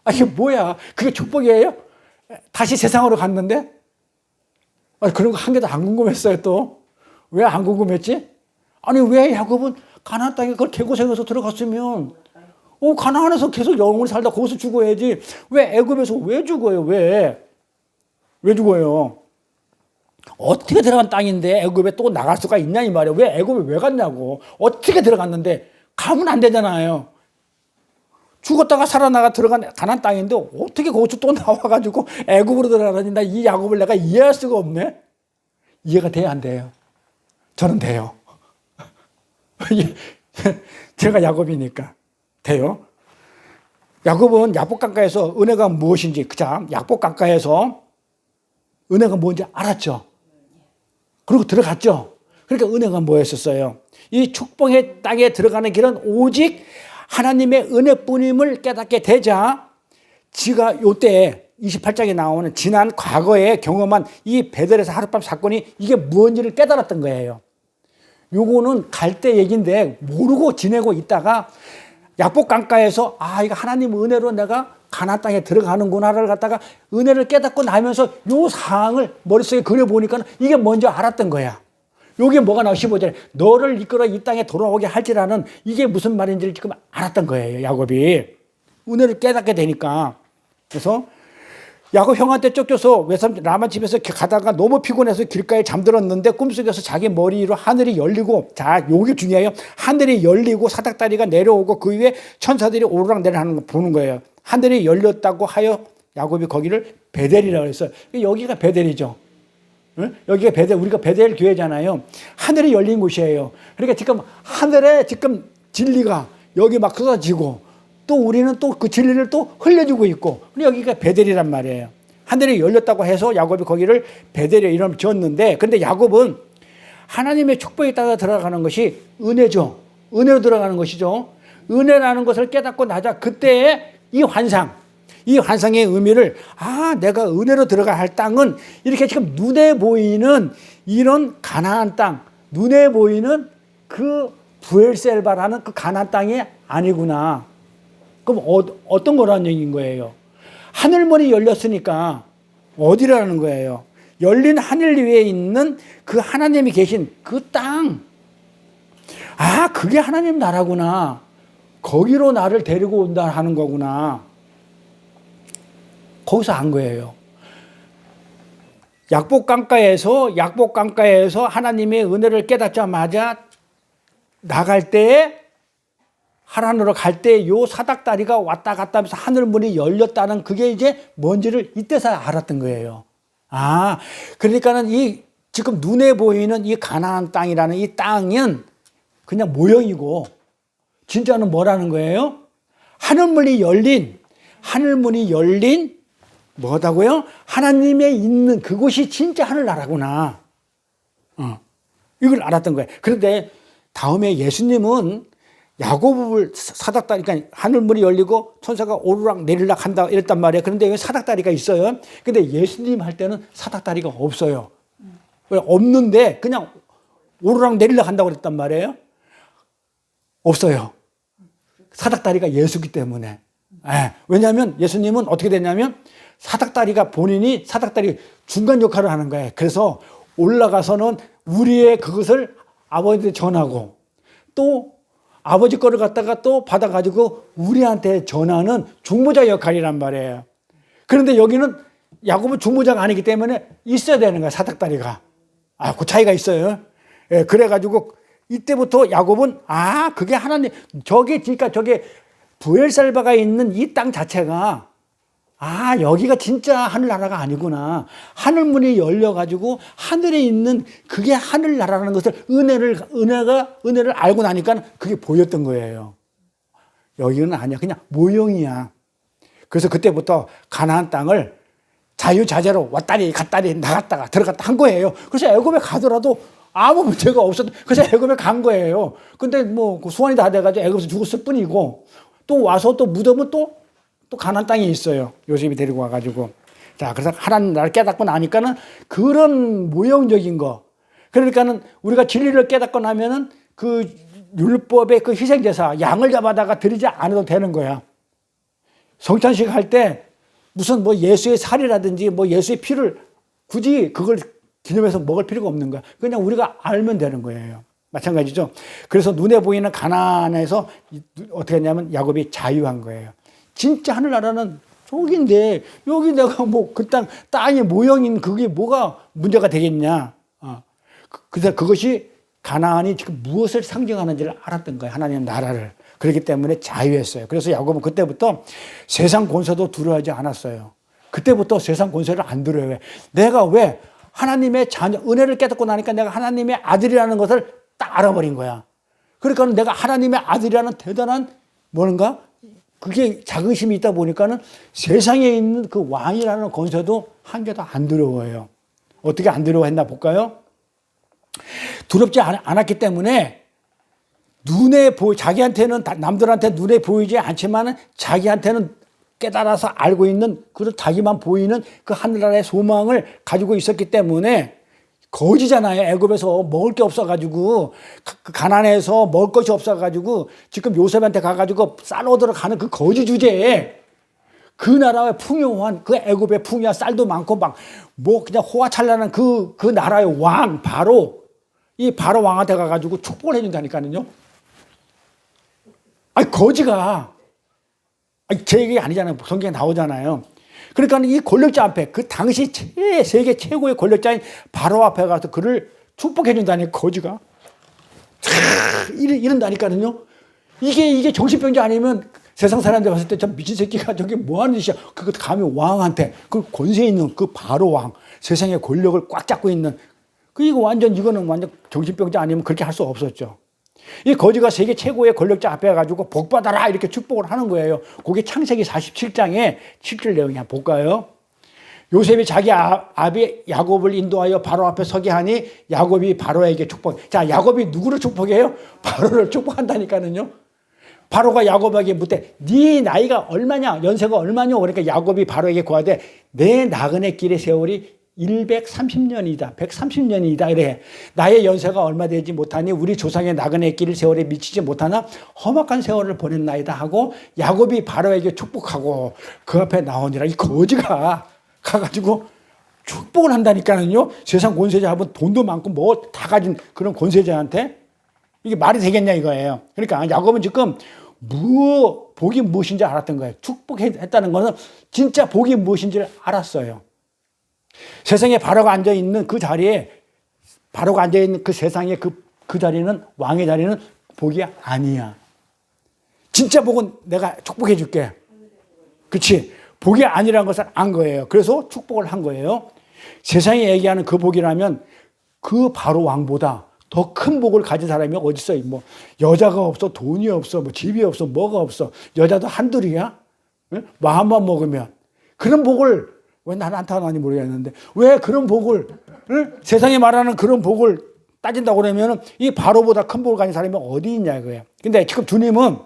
아니 이게 뭐야? 그게 축복이에요? 다시 세상으로 갔는데? 아니 그런 거 한 개도 안 궁금했어요 또. 왜 안 궁금했지? 아니 왜 야곱은 가나안 땅에 그걸 개고생해서 들어갔으면 가나안에서 계속 영원히 살다 거기서 죽어야지. 왜 애굽에서 왜 죽어요? 왜 죽어요? 어떻게 들어간 땅인데 애굽에 또 나갈 수가 있냐 이 말이에요. 왜 애굽에 왜 갔냐고. 어떻게 들어갔는데 가면 안 되잖아요. 죽었다가 살아나가 들어간 가나안 땅인데 어떻게 거기서 또 나와가지고 애굽으로 들어가니. 나 이 야곱을 내가 이해할 수가 없네. 이해가 돼야 안 돼요? 저는 돼요. 제가 야곱이니까 돼요. 야곱은 약복강가에서 은혜가 무엇인지, 그자 약복강가에서 은혜가 뭔지 알았죠. 그리고 들어갔죠. 그러니까 은혜가 뭐였었어요? 이 축복의 땅에 들어가는 길은 오직 하나님의 은혜뿐임을 깨닫게 되자 지가 요때 28장에 나오는 지난 과거에 경험한 이 베델에서 하룻밤 사건이 이게 무엇인지를 깨달았던 거예요. 요거는 갈 때 얘기인데 모르고 지내고 있다가 약복강가에서 이거 하나님 은혜로 내가 가나안 땅에 들어가는구나를 갖다가 은혜를 깨닫고 나면서 요 상황을 머릿속에 그려보니까 이게 뭔지 알았던 거야. 요게 뭐가 나와 15절에 너를 이끌어 이 땅에 돌아오게 할지라는 이게 무슨 말인지를 지금 알았던 거예요. 야곱이 은혜를 깨닫게 되니까. 그래서 야곱 형한테 쫓겨서 외삼 라만 집에서 가다가 너무 피곤해서 길가에 잠들었는데 꿈속에서 자기 머리 위로 하늘이 열리고, 자 요게 중요해요. 하늘이 열리고 사닥다리가 내려오고 그 위에 천사들이 오르락내리락 하는 거 보는 거예요. 하늘이 열렸다고 하여 야곱이 거기를 베델이라고 했어요. 여기가 베델이죠. 응? 여기가 베델, 우리가 베델 교회잖아요. 하늘이 열린 곳이에요. 그러니까 지금 하늘에 지금 진리가 여기 막 쏟아지고 또 우리는 또 그 진리를 또 흘려주고 있고, 여기가 베델이란 말이에요. 하늘이 열렸다고 해서 야곱이 거기를 베델의 이름을 지었는데, 근데 야곱은 하나님의 축복에 따라 들어가는 것이 은혜죠. 은혜로 들어가는 것이죠. 은혜라는 것을 깨닫고 나자 그때의 이 환상의 의미를, 내가 은혜로 들어가야 할 땅은 이렇게 지금 눈에 보이는 이런 가나안 땅, 눈에 보이는 그 부엘셀바라는 그 가나안 땅이 아니구나. 그럼 어떤 거라는 얘기인 거예요? 하늘문이 열렸으니까 어디라는 거예요? 열린 하늘 위에 있는 그 하나님이 계신 그 땅. 그게 하나님 나라구나. 거기로 나를 데리고 온다 하는 거구나. 거기서 안 거예요. 약복강가에서 하나님의 은혜를 깨닫자마자 나갈 때에, 하나님으로 갈 때 요 사닥다리가 왔다 갔다 하면서 하늘문이 열렸다는 그게 이제 뭔지를 이때서 알았던 거예요. 그러니까는 이 지금 눈에 보이는 이 가나안 땅이라는 이 땅은 그냥 모형이고 진짜는 뭐라는 거예요? 하늘문이 열린 뭐다고요? 하나님의 있는 그곳이 진짜 하늘나라구나. 이걸 알았던 거예요. 그런데 다음에 예수님은 야곱을 사닥다리, 그러니까 하늘문이 열리고 천사가 오르락 내리락 한다 이랬단 말이에요. 그런데 여기 사닥다리가 있어요. 근데 예수님 할 때는 사닥다리가 없어요. 없는데 그냥 오르락 내리락 한다고 그랬단 말이에요. 없어요. 사닥다리가 예수기 때문에. 왜냐하면 예수님은 어떻게 됐냐면 본인이 사닥다리 중간 역할을 하는 거예요. 그래서 올라가서는 우리의 그것을 아버지한테 전하고 또 아버지 거를 갖다가 또 받아가지고 우리한테 전하는 중보자 역할이란 말이에요. 그런데 여기는 야곱은 중보자가 아니기 때문에 있어야 되는 거야, 사닥다리가. 그 차이가 있어요. 그래가지고 이때부터 야곱은 그게 하나님, 그러니까 저게 부엘살바가 있는 이 땅 자체가 여기가 진짜 하늘나라가 아니구나. 하늘문이 열려가지고 하늘에 있는 그게 하늘나라라는 것을 은혜를 알고 나니까 그게 보였던 거예요. 여기는 아니야. 그냥 모형이야. 그래서 그때부터 가나안 땅을 자유자재로 왔다리 갔다리 나갔다가 들어갔다 한 거예요. 그래서 애굽에 가더라도 아무 문제가 없었. 그래서 애굽에 간 거예요. 근데 뭐 소환이 다 돼가지고 애굽에서 죽었을 뿐이고 또 와서 또 묻으면 또 가나안 땅이 있어요. 요셉이 데리고 와가지고. 자, 그래서 하나님 나를 깨닫고 나니까는 그런 모형적인 거. 그러니까는 우리가 진리를 깨닫고 나면은 그 율법의 그 희생제사 양을 잡아다가 드리지 않아도 되는 거야. 성찬식 할 때 무슨 뭐 예수의 살이라든지 뭐 예수의 피를 굳이 그걸 기념해서 먹을 필요가 없는 거야. 그냥 우리가 알면 되는 거예요. 마찬가지죠. 그래서 눈에 보이는 가나안에서 어떻게 했냐면 야곱이 자유한 거예요. 진짜 하늘나라는 저기인데 여기 내가 뭐 그 땅의 모형인 그게 뭐가 문제가 되겠냐. 그래서 그것이 가나안이 지금 무엇을 상징하는지를 알았던 거예요. 하나님의 나라를. 그렇기 때문에 자유했어요. 그래서 야곱은 그때부터 세상 권세도 두려워하지 않았어요. 그때부터 세상 권세를 안 두려워해. 내가 왜 하나님의 자녀, 은혜를 깨닫고 나니까 내가 하나님의 아들이라는 것을 딱 알아버린 거야. 그러니까 내가 하나님의 아들이라는 대단한 뭔가 그게 자긍심이 있다 보니까는 세상에 있는 그 왕이라는 권세도 한 개도 안 두려워해요. 어떻게 안 두려워했나 볼까요? 두렵지 않았기 때문에 자기한테는 남들한테 눈에 보이지 않지만 자기한테는 깨달아서 알고 있는 그런 자기만 보이는 그 하늘나라의 소망을 가지고 있었기 때문에 거지잖아요. 애굽에서 먹을 게 없어가지고 가나안에서 먹을 것이 없어가지고 지금 요셉한테 가가지고 쌀 얻으러 가는 그 거지 주제에 그 나라의 풍요한 그 애굽의 풍요한 쌀도 많고 막 뭐 그냥 호화찬란한 그 나라의 왕 이 바로 왕한테 가가지고 축복을 해준다니까요. 아니 거지가 제 얘기 아니잖아요. 성경에 나오잖아요. 그러니까 이 권력자 앞에 그 당시 세계 최고의 권력자인 바로 앞에 가서 그를 축복해 준다니 거지가 이런다니까요. 이게 정신병자 아니면 세상 사람들 봤을 때 저 미친 새끼가 저게 뭐 하는 짓이야. 그거 감히 왕한테 그 권세 있는 그 바로 왕 세상의 권력을 꽉 잡고 있는 이거는 완전 정신병자 아니면 그렇게 할 수 없었죠. 이 거지가 세계 최고의 권력자 앞에 가지고 복 받아라 이렇게 축복을 하는 거예요. 그게 창세기 47장에 7절 내용이 한번 볼까요? 요셉이 자기 아비 야곱을 인도하여 바로 앞에 서게 하니 야곱이 바로에게 축복. 자, 야곱이 누구를 축복해요? 바로를 축복한다니까요. 바로가 야곱에게 묻되 네 나이가 얼마냐? 연세가 얼마냐? 그러니까 야곱이 바로에게 구하되 내 나그네 길의 세월이 130년이다. 130년이다. 이래. 나의 연세가 얼마 되지 못하니 우리 조상의 나그네 길 세월에 미치지 못하나 험악한 세월을 보냈나이다 하고 야곱이 바로에게 축복하고 그 앞에 나오니라. 이 거지가 가가지고 축복을 한다니까요. 세상 권세자하면 돈도 많고 뭐 다 가진 그런 권세자한테 이게 말이 되겠냐 이거예요. 그러니까 야곱은 지금 복이 무엇인지 알았던 거예요. 축복했다는 것은 진짜 복이 무엇인지를 알았어요. 세상에 바로가 앉아있는 그 자리에 바로가 앉아있는 그 세상에 그 자리는 왕의 자리는 복이 아니야. 진짜 복은 내가 축복해 줄게. 그렇지? 복이 아니라는 것을 안 거예요. 그래서 축복을 한 거예요. 세상에 얘기하는 그 복이라면 그 바로 왕보다 더 큰 복을 가진 사람이 어디 있어? 뭐 여자가 없어, 돈이 없어, 뭐 집이 없어, 뭐가 없어. 여자도 한둘이야? 응? 마음만 먹으면 그런 복을 왜 나한테 하나니 모르겠는데 왜 그런 복을 세상에 말하는 그런 복을 따진다고 그러면 이 바로보다 큰 복을 가진 사람이 어디 있냐 이거예요. 근데 지금 주님은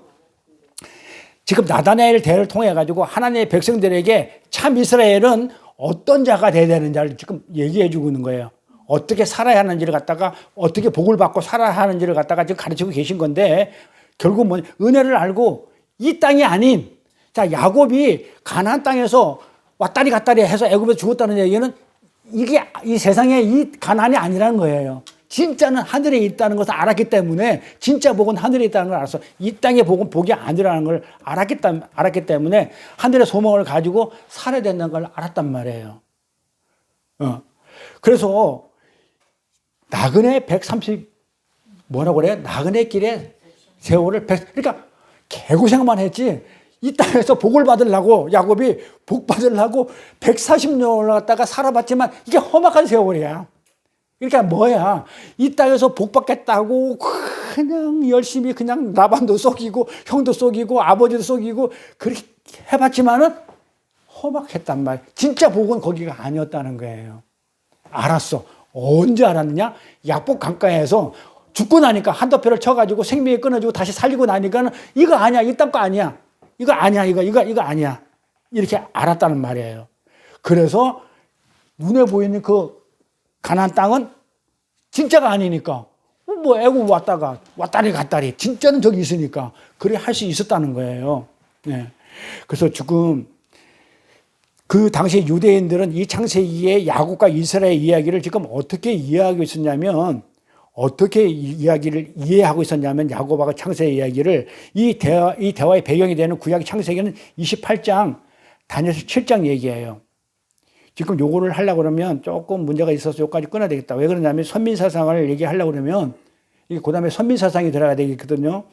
지금 나다나엘 대를 통해 가지고 하나님의 백성들에게 참 이스라엘은 어떤 자가 돼야 되는지를 지금 얘기해 주고 있는 거예요. 어떻게 살아야 하는지를 갖다가 어떻게 복을 받고 살아야 하는지를 갖다가 지금 가르치고 계신 건데 결국 뭐 은혜를 알고 이 땅이 아닌 자 야곱이 가나안 땅에서 왔다리 갔다리 해서 애굽에서 죽었다는 얘기는 이게 이 세상에 이 가나안이 아니라는 거예요. 진짜는 하늘에 있다는 것을 알았기 때문에 진짜 복은 하늘에 있다는 걸 알았어. 이 땅의 복은 복이 아니라는 걸 알았기 때문에 하늘의 소망을 가지고 살아야 된다는 걸 알았단 말이에요. 그래서 나그네 130 뭐라고 그래? 나그네 길에 세월을 그러니까 개고생만 했지. 이 땅에서 복을 받으려고 야곱이 복 받으려고 140년을 갖다가 살아봤지만 이게 험악한 세월이야. 그러니까 뭐야? 이 땅에서 복 받겠다고 그냥 열심히 그냥 라반도 속이고 형도 속이고 아버지도 속이고 그렇게 해봤지만은 험악했단 말이에요. 진짜 복은 거기가 아니었다는 거예요. 알았어. 언제 알았느냐? 약복 강가에서 죽고 나니까 한더표를 쳐가지고 생명이 끊어지고 다시 살리고 나니까는 이거 아니야. 이딴 거 아니야. 이거 아니야. 이거 아니야. 이렇게 알았다는 말이에요. 그래서 눈에 보이는 그 가나안 땅은 진짜가 아니니까 뭐 애국 왔다리 갔다리 진짜는 저기 있으니까 그래 할 수 있었다는 거예요. 네. 그래서 지금 그 당시 유대인들은 이 창세기의 야곱과 이스라엘 이야기를 지금 어떻게 이해하고 있었냐면 어떻게 이야기를 이해하고 있었냐면 야곱하고 창세기 이야기를 이 대화의 배경이 되는 구약 창세기는 28장 다니엘서 7장 얘기예요. 지금 요거를 하려고 그러면 조금 문제가 있어서 여기까지 끊어야 되겠다. 왜 그러냐면 선민사상을 얘기하려고 그러면 이게 그 다음에 선민사상이 들어가야 되겠거든요.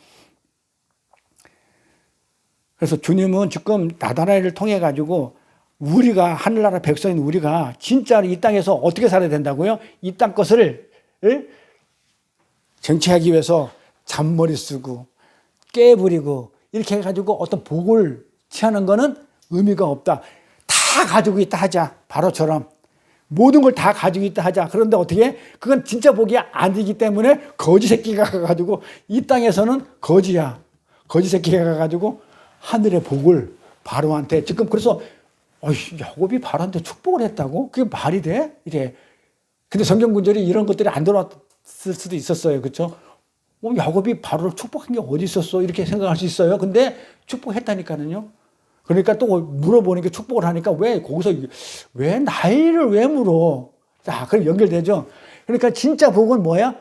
그래서 주님은 지금 나다나엘을 통해 가지고 우리가 하늘나라 백성인 우리가 진짜로 이 땅에서 어떻게 살아야 된다고요? 이 땅 것을 쟁취하기 위해서 잔머리 쓰고 깨부리고 이렇게 해가지고 어떤 복을 취하는 거는 의미가 없다. 다 가지고 있다 하자. 바로처럼 모든 걸 다 가지고 있다 하자. 그런데 어떻게? 그건 진짜 복이 아니기 때문에 거지 새끼가 가가지고 이 땅에서는 거지야. 거지 새끼가 가가지고 하늘의 복을 바로한테 지금 그래서 야곱이 바로한테 축복을 했다고? 그게 말이 돼? 이래. 근데 성경 구절이 이런 것들이 안 들어왔을 수도 있었어요. 그렇죠? 야곱이 바로를 축복한 게 어디 있었어? 이렇게 생각할 수 있어요. 근데 축복했다니까는요. 그러니까 또 물어보니까 축복을 하니까 왜 거기서 왜 나이를 왜 물어? 자, 그럼 연결되죠. 그러니까 진짜 복은 뭐야?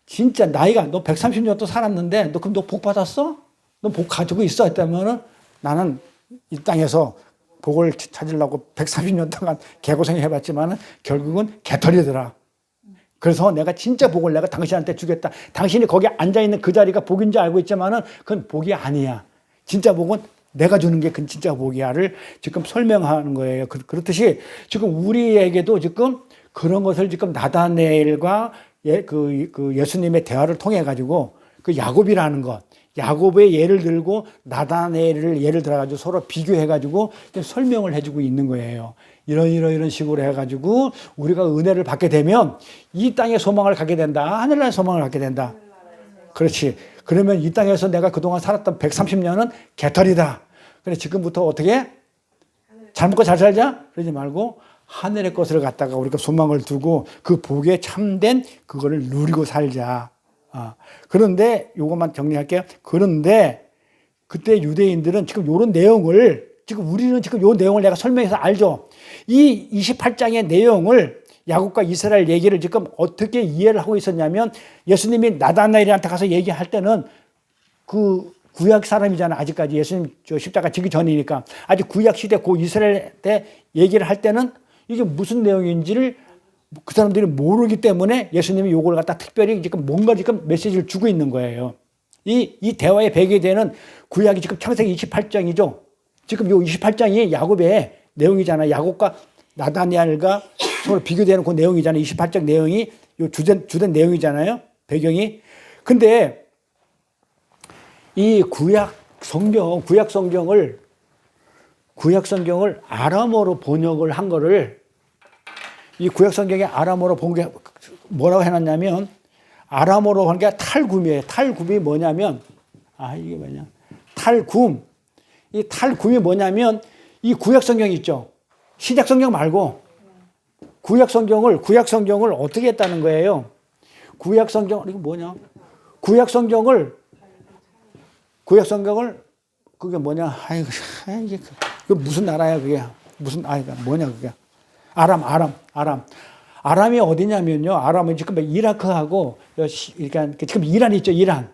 진짜 나이가 너 130년 또 살았는데 그럼 너 복 받았어? 너 복 가지고 있어? 했다면은 나는 이 땅에서 복을 찾으려고 130년 동안 개고생 해봤지만은 결국은 개털이더라. 그래서 내가 진짜 복을 내가 당신한테 주겠다. 당신이 거기 앉아있는 그 자리가 복인 줄 알고 있지만은 그건 복이 아니야. 진짜 복은 내가 주는 게 그 진짜 복이야를 지금 설명하는 거예요. 그렇듯이 지금 우리에게도 지금 그런 것을 지금 나다나엘과 그 예수님의 대화를 통해 가지고 그 야곱이라는 것, 야곱의 예를 들고 나다나엘을 예를 들어가지고 서로 비교해가지고 설명을 해주고 있는 거예요. 이런 식으로 해가지고 우리가 은혜를 받게 되면 이 땅에 소망을 갖게 된다. 하늘나라의 소망을 갖게 된다. 그렇지. 그러면 이 땅에서 내가 그동안 살았던 130년은 개털이다. 그래 지금부터 어떻게? 잘 먹고 잘 살자? 그러지 말고 하늘의 것을 갖다가 우리가 소망을 두고 그 복에 참된 그거를 누리고 살자. 그런데 요것만 정리할게요. 그런데 그때 유대인들은 지금 요런 내용을 지금 우리는 지금 요 내용을 내가 설명해서 알죠. 이 28장의 내용을 야곱과 이스라엘 얘기를 지금 어떻게 이해를 하고 있었냐면 예수님이 나다나엘한테 가서 얘기할 때는 그 구약 사람이잖아. 아직까지 예수님 십자가 지기 전이니까 아직 구약 시대 고 이스라엘 때 얘기를 할 때는 이게 무슨 내용인지를 그 사람들이 모르기 때문에 예수님이 요걸 갖다 특별히 지금 뭔가 지금 메시지를 주고 있는 거예요. 이 대화의 배경이 되는 구약이 지금 창세기 28장이죠. 지금 요 28장이 야곱의 내용이잖아. 야곱과 나다나엘과 서로 비교되는 그 내용이잖아요. 28장 내용이 요 주된 내용이잖아요. 배경이. 근데 이 구약 성경을 아람어로 번역을 한 거를 이 구약 성경에 아람어로 본 게 뭐라고 해놨냐면 아람어로 한 게 탈굼이에요. 탈굼이 뭐냐면 이게 뭐냐? 탈굼. 이 탈굼이 뭐냐면 이 구약 성경 있죠. 신약 성경 말고 구약 성경을 어떻게 했다는 거예요? 구약 성경 이거 뭐냐? 구약 성경을 그게 뭐냐? 이게 그 무슨 나라야 그게? 무슨 뭐냐 그게? 아람이 어디냐면요. 아람은 지금 이라크하고 그러니까 지금 이란 있죠. 이란.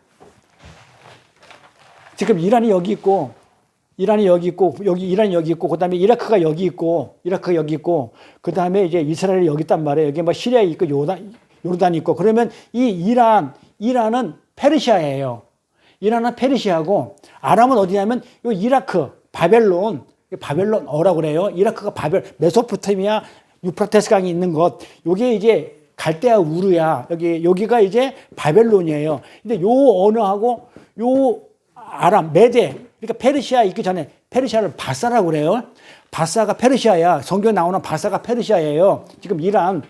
지금 이란이 여기 있고 이란이 여기 있고 그다음에 이라크가 여기 있고 그다음에 이제 이스라엘이 여기 있단 말이에요. 여기 뭐 시리아 있고 요르단이 있고 그러면 이 이란은 페르시아예요. 이란은 페르시아고 아람은 어디냐면 요 이라크 바벨론어라고 그래요. 이라크가 메소포타미아 유프라테스 강이 있는 것. 요게 이제 갈대아 우르야. 여기가 이제 바벨론이에요. 근데 요 언어하고 요 아람 메대 그러니까 페르시아 있기 전에 페르시아를 바사라고 그래요. 바사가 페르시아야. 성경에 나오는 바사가 페르시아예요. 지금 이란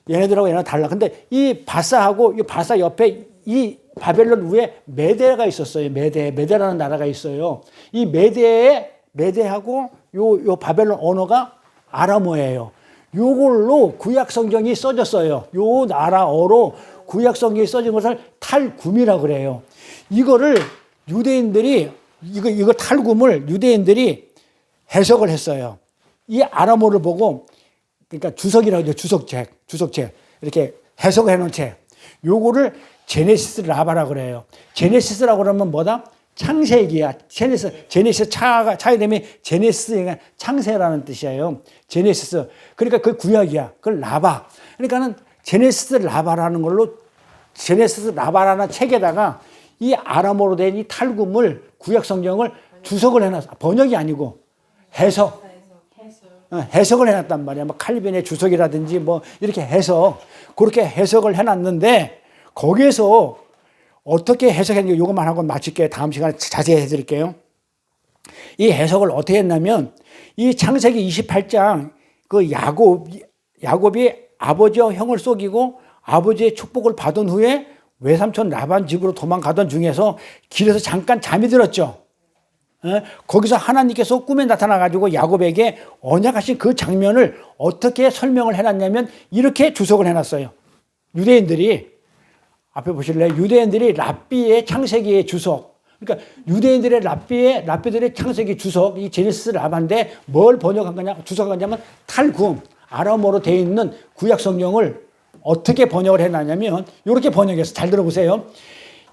얘네들하고 얘네가 달라. 근데 이 바사하고 이 바사 옆에 이 바벨론 위에 메데가 있었어요. 메데라는 나라가 있어요. 이 메데하고 요 바벨론 언어가 아람어예요. 요걸로 구약 성경이 써졌어요. 요 나라어로 구약 성경이 써진 것을 탈굼이라고 그래요. 이거를 유대인들이 이거 탈굼을 유대인들이 해석을 했어요. 이 아람어를 보고 그러니까 주석이라고 하죠. 주석책. 이렇게 해석을 해 놓은 책. 요거를 제네시스 라바라고 그래요. 제네시스라고 그러면 뭐다? 창세기야. 제네시스 차이 되면 제네시스가 창세라는 뜻이에요. 제네시스. 그러니까 그 구약이야. 그걸 라바. 그러니까는 제네시스 라바라는 걸로 제네시스 라바라는 책에다가 이 아람어로 된 이 탈굼을 구약 성경을 주석을 해놨어. 번역이 아니고 해석을 해놨단 말이야. 뭐 칼빈의 주석이라든지 뭐 이렇게 그렇게 해석을 해놨는데 거기에서 어떻게 해석했는지 이것만 하고 마칠게요. 다음 시간에 자세히 해드릴게요. 이 해석을 어떻게 했냐면 이 창세기 28장 그 야곱이 아버지와 형을 속이고 아버지의 축복을 받은 후에 외삼촌 라반 집으로 도망가던 중에서 길에서 잠깐 잠이 들었죠. 거기서 하나님께서 꿈에 나타나가지고 야곱에게 언약하신 그 장면을 어떻게 설명을 해놨냐면 이렇게 주석을 해놨어요. 유대인들이 앞에 보실래요? 유대인들이 랍비의 창세기의 주석. 그러니까 유대인들의 랍비들의 창세기 주석, 이 제네시스 라반데 뭘 번역한 거냐, 주석한 거냐면 탈굼, 아람어로 되어 있는 구약 성경을 어떻게 번역을 해놨냐면 이렇게 번역해서 잘 들어보세요.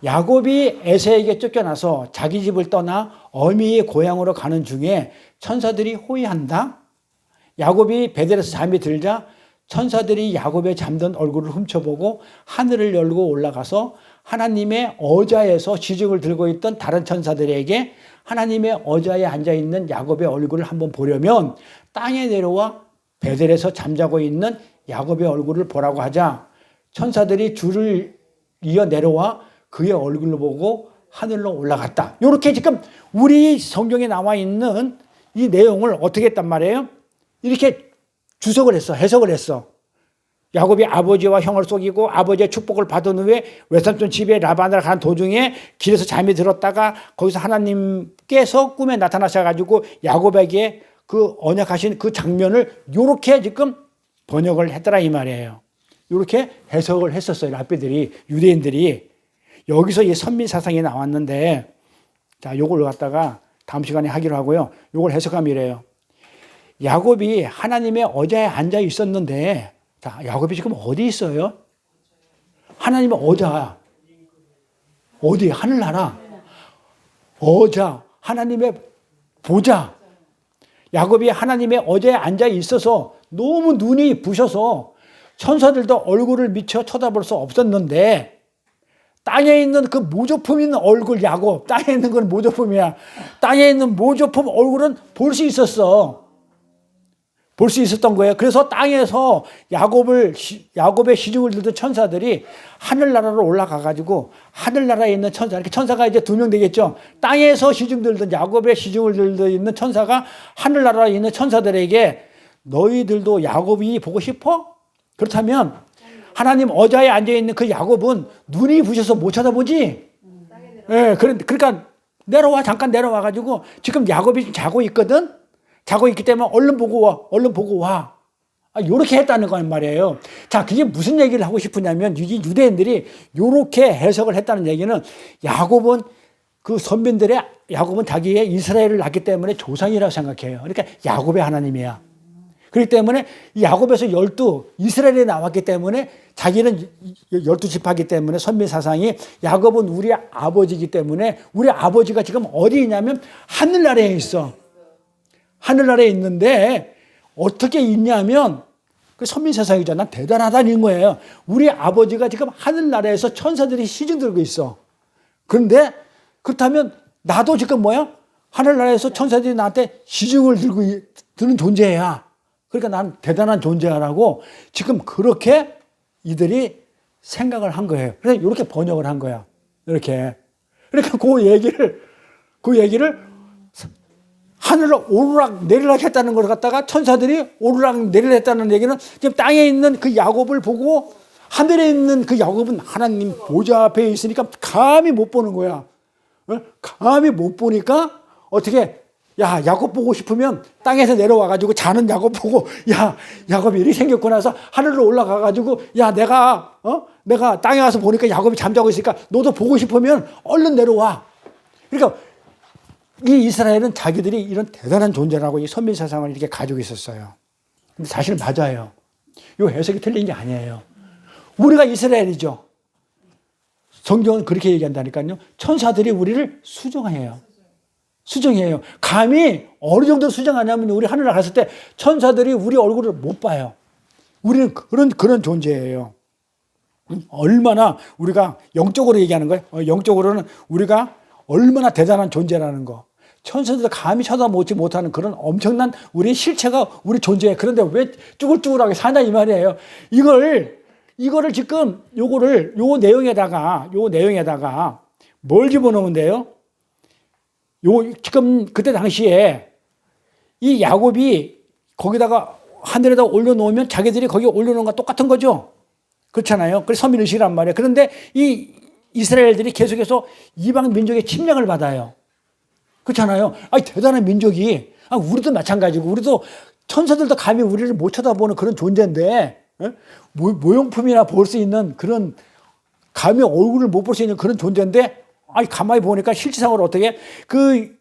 야곱이 에서에게 쫓겨나서 자기 집을 떠나 어미의 고향으로 가는 중에 천사들이 호위한다. 야곱이 베델에서 잠이 들자 천사들이 야곱의 잠든 얼굴을 훔쳐보고 하늘을 열고 올라가서 하나님의 어자에서 시중을 들고 있던 다른 천사들에게 하나님의 어자에 앉아있는 야곱의 얼굴을 한번 보려면 땅에 내려와 베델에서 잠자고 있는 야곱의 얼굴을 보라고 하자 천사들이 줄을 이어 내려와 그의 얼굴을 보고 하늘로 올라갔다. 이렇게 지금 우리 성경에 나와 있는 이 내용을 어떻게 했단 말이에요? 이렇게 주석을 했어. 해석을 했어. 야곱이 아버지와 형을 속이고 아버지의 축복을 받은 후에 외삼촌 집에 라반을 가는 도중에 길에서 잠이 들었다가 거기서 하나님께서 꿈에 나타나셔가지고 야곱에게 그 언약하신 그 장면을 이렇게 지금 번역을 했더라 이 말이에요. 이렇게 해석을 했었어요. 랍비들이, 유대인들이. 여기서 이 선민사상이 나왔는데 자, 요걸 갖다가 다음 시간에 하기로 하고요. 요걸 해석하면 이래요. 야곱이 하나님의 어자에 앉아 있었는데 자, 야곱이 지금 어디 있어요? 하나님의 어자. 어디? 하늘나라. 어자. 하나님의 보좌. 야곱이 하나님의 어자에 앉아 있어서 너무 눈이 부셔서 천사들도 얼굴을 미쳐 쳐다볼 수 없었는데 땅에 있는 그 모조품 있는 얼굴 야곱. 땅에 있는 건 모조품이야. 땅에 있는 모조품 얼굴은 볼 수 있었어. 볼 수 있었던 거예요. 그래서 땅에서 야곱의 시중을 들던 천사들이 하늘나라로 올라가가지고 하늘나라에 있는 천사, 이렇게 천사가 이제 2명 되겠죠. 땅에서 시중 들던 야곱의 시중을 들고 있는 천사가 하늘나라에 있는 천사들에게 너희들도 야곱이 보고 싶어? 그렇다면 하나님 어자에 앉아있는 그 야곱은 눈이 부셔서 못 쳐다보지? 예, 그러니까 잠깐 내려와가지고 지금 야곱이 자고 있거든? 자고 있기 때문에 얼른 보고 와. 요렇게 했다는 거 말이에요. 자, 그게 무슨 얘기를 하고 싶으냐면, 유대인들이 요렇게 해석을 했다는 얘기는 야곱은 야곱은 자기의 이스라엘을 낳기 때문에 조상이라고 생각해요. 그러니까 야곱의 하나님이야. 그렇기 때문에 야곱에서 이스라엘이 나왔기 때문에 자기는 12지파이기 때문에 선민사상이 야곱은 우리 아버지이기 때문에 우리 아버지가 지금 어디 있냐면 하늘나라에 있어. 하늘나라에 있는데 어떻게 있냐면 그 선민사상이잖아. 대단하다는 거예요. 우리 아버지가 지금 하늘나라에서 천사들이 시중 들고 있어. 그런데 그렇다면 나도 지금 하늘나라에서 천사들이 나한테 시중을 드는 존재야. 그러니까 난 대단한 존재라고 지금 그렇게 이들이 생각을 한 거예요. 그래서 이렇게 번역을 한 거야. 이렇게. 그러니까 그 얘기를 그 얘기를 하늘로 오르락 내리락 했다는 걸 갖다가 천사들이 오르락 내리락 했다는 얘기는 지금 땅에 있는 그 야곱을 보고 하늘에 있는 그 야곱은 하나님 보좌 앞에 있으니까 감히 못 보는 거야. 감히 못 보니까 어떻게, 야, 야곱 보고 싶으면 땅에서 내려와가지고 자는 야곱 보고, 야, 야곱이 이렇게 생겼구나 해서 하늘로 올라가가지고, 야, 내가 땅에 와서 보니까 야곱이 잠자고 있으니까 너도 보고 싶으면 얼른 내려와. 그러니까 이 이스라엘은 자기들이 이런 대단한 존재라고 이 선민 사상을 이렇게 가지고 있었어요. 근데 사실 맞아요. 이 해석이 틀린 게 아니에요. 우리가 이스라엘이죠. 성경은 그렇게 얘기한다니까요. 천사들이 우리를 수정해요. 수정해요. 감히 어느 정도 수정하냐면 우리 하늘에 갔을 때 천사들이 우리 얼굴을 못 봐요. 우리는 그런 존재예요. 얼마나 우리가 영적으로 얘기하는 거예요. 영적으로는 우리가 얼마나 대단한 존재라는 거. 천사들도 감히 쳐다보지 못하는 그런 엄청난 우리 실체가 우리 존재예요. 그런데 왜 쭈글쭈글하게 사냐 이 말이에요. 이거를 지금 요 내용에다가 뭘 집어넣으면 돼요? 지금 그때 당시에 이 야곱이 거기다가 하늘에다 올려놓으면 자기들이 거기 올려놓은 거 똑같은 거죠. 그렇잖아요. 그래서 서민의식이란 말이에요. 그런데 이 이스라엘들이 계속해서 이방 민족의 침략을 받아요. 그렇잖아요. 대단한 민족이, 우리도 마찬가지고, 우리도 천사들도 감히 우리를 못 쳐다보는 그런 존재인데, 모형품이나 볼 수 있는 그런, 감히 얼굴을 못 볼 수 있는 그런 존재인데, 가만히 보니까 실질상으로 어떻게, 그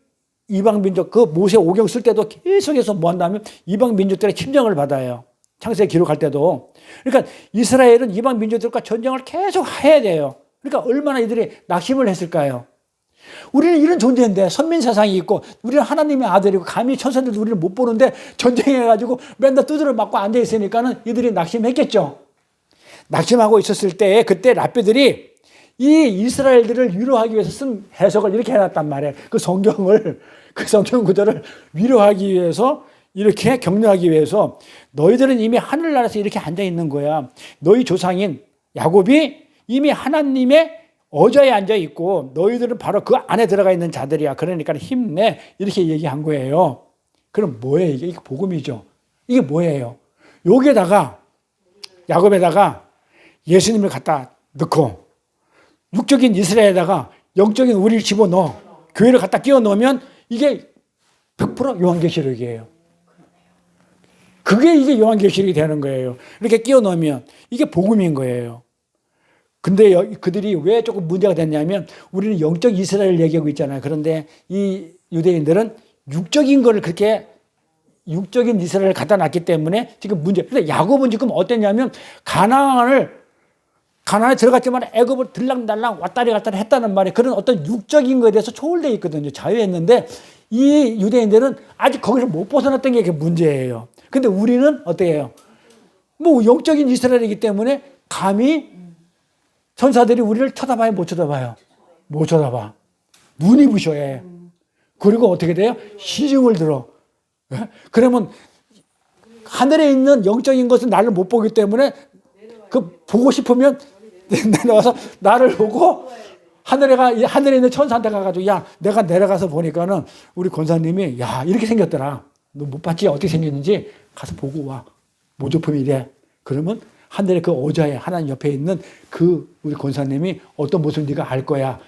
이방 민족, 그 모세 오경 쓸 때도 계속해서 뭐 한다면 이방 민족들의 침략을 받아요. 창세기 기록할 때도. 그러니까 이스라엘은 이방 민족들과 전쟁을 계속 해야 돼요. 그러니까 얼마나 이들이 낙심을 했을까요? 우리는 이런 존재인데 선민 세상이 있고 우리는 하나님의 아들이고 감히 천사들도 우리를 못 보는데 전쟁해가지고 맨날 두드려 맞고 앉아있으니까는 이들이 낙심했겠죠. 낙심하고 있었을 때 그때 랍비들이 이 이스라엘들을 위로하기 위해서 쓴 해석을 이렇게 해놨단 말이에요. 그 성경 구절을 위로하기 위해서 이렇게 격려하기 위해서 너희들은 이미 하늘나라에서 이렇게 앉아있는 거야. 너희 조상인 야곱이 이미 하나님의 어좌에 앉아있고 너희들은 바로 그 안에 들어가 있는 자들이야. 그러니까 힘내. 이렇게 얘기한 거예요. 그럼 뭐예요? 이게 복음이죠. 이게 뭐예요? 여기에다가 야곱에다가 예수님을 갖다 넣고 육적인 이스라엘에다가 영적인 우리를 집어넣어 교회를 갖다 끼워 넣으면 이게 100% 요한계시록이에요. 그게 이게 요한계시록이 되는 거예요. 이렇게 끼워 넣으면 이게 복음인 거예요. 근데 그들이 왜 조금 문제가 됐냐면 우리는 영적 이스라엘을 얘기하고 있잖아요. 그런데 이 유대인들은 육적인 거를 그렇게 육적인 이스라엘을 갖다 놨기 때문에 지금 문제. 근데 야곱은 지금 어땠냐면 가나안에 들어갔지만 애굽을 들락날락 왔다리 갔다리 했다는 말에 그런 어떤 육적인 거에 대해서 초월되어 있거든요. 자유했는데 이 유대인들은 아직 거기서 못 벗어났던 게 문제예요. 근데 우리는 어때요? 뭐 영적인 이스라엘이기 때문에 감히 천사들이 우리를 쳐다봐요? 못 쳐다봐요? 못 쳐다봐. 눈이 부셔요. 그리고 어떻게 돼요? 시중을 들어. 그러면 하늘에 있는 영적인 것은 나를 못 보기 때문에 그 보고 싶으면 내려와서 나를 보고 하늘에 있는 천사한테 가가지고 야 내가 내려가서 보니까는 우리 권사님이 야 이렇게 생겼더라. 너 못 봤지? 어떻게 생겼는지 가서 보고 와. 모조품이 이래. 그러면 하늘의 그 어좌에 하나님 옆에 있는 그 우리 권사님이 어떤 모습을 네가 알 거야.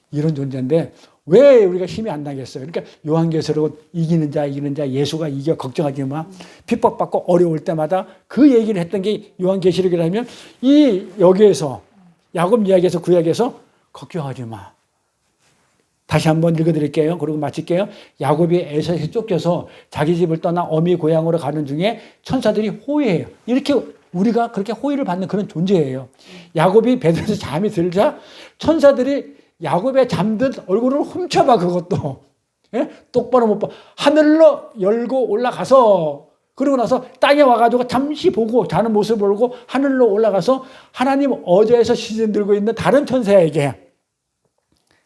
이런 존재인데 왜 우리가 힘이 안 나겠어요? 그러니까 요한계시록은 이기는 자 예수가 이겨 걱정하지 마. 핍박받고 어려울 때마다 그 얘기를 했던 게 요한계시록이라면 여기에서 야곱 이야기에서 구약에서 걱정하지 마. 다시 한번 읽어드릴게요. 그리고 마칠게요. 야곱이 에서에서 쫓겨서 자기 집을 떠나 어미 고향으로 가는 중에 천사들이 호위해요. 이렇게 우리가 그렇게 호의를 받는 그런 존재예요. 야곱이 베드로에서 잠이 들자 천사들이 야곱의 잠든 얼굴을 훔쳐봐. 그것도 똑바로 못 봐. 하늘로 열고 올라가서 그러고 나서 땅에 와가지고 잠시 보고 자는 모습을 보고 하늘로 올라가서 하나님 어제에서 시즌 들고 있는 다른 천사에게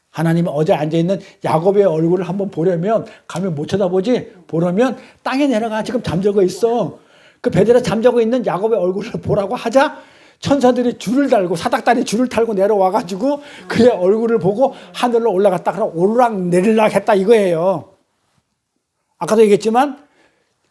하나님 어제 앉아있는 야곱의 얼굴을 한번 보려면 가면 못 쳐다보지. 보려면 땅에 내려가. 지금 잠자고 있어. 그 베드로에 잠자고 있는 야곱의 얼굴을 보라고 하자 천사들이 줄을 달고 사닥다리 줄을 달고 내려와가지고 그의 얼굴을 보고 하늘로 올라갔다. 그럼 오르락 내리락 했다 이거예요. 아까도 얘기했지만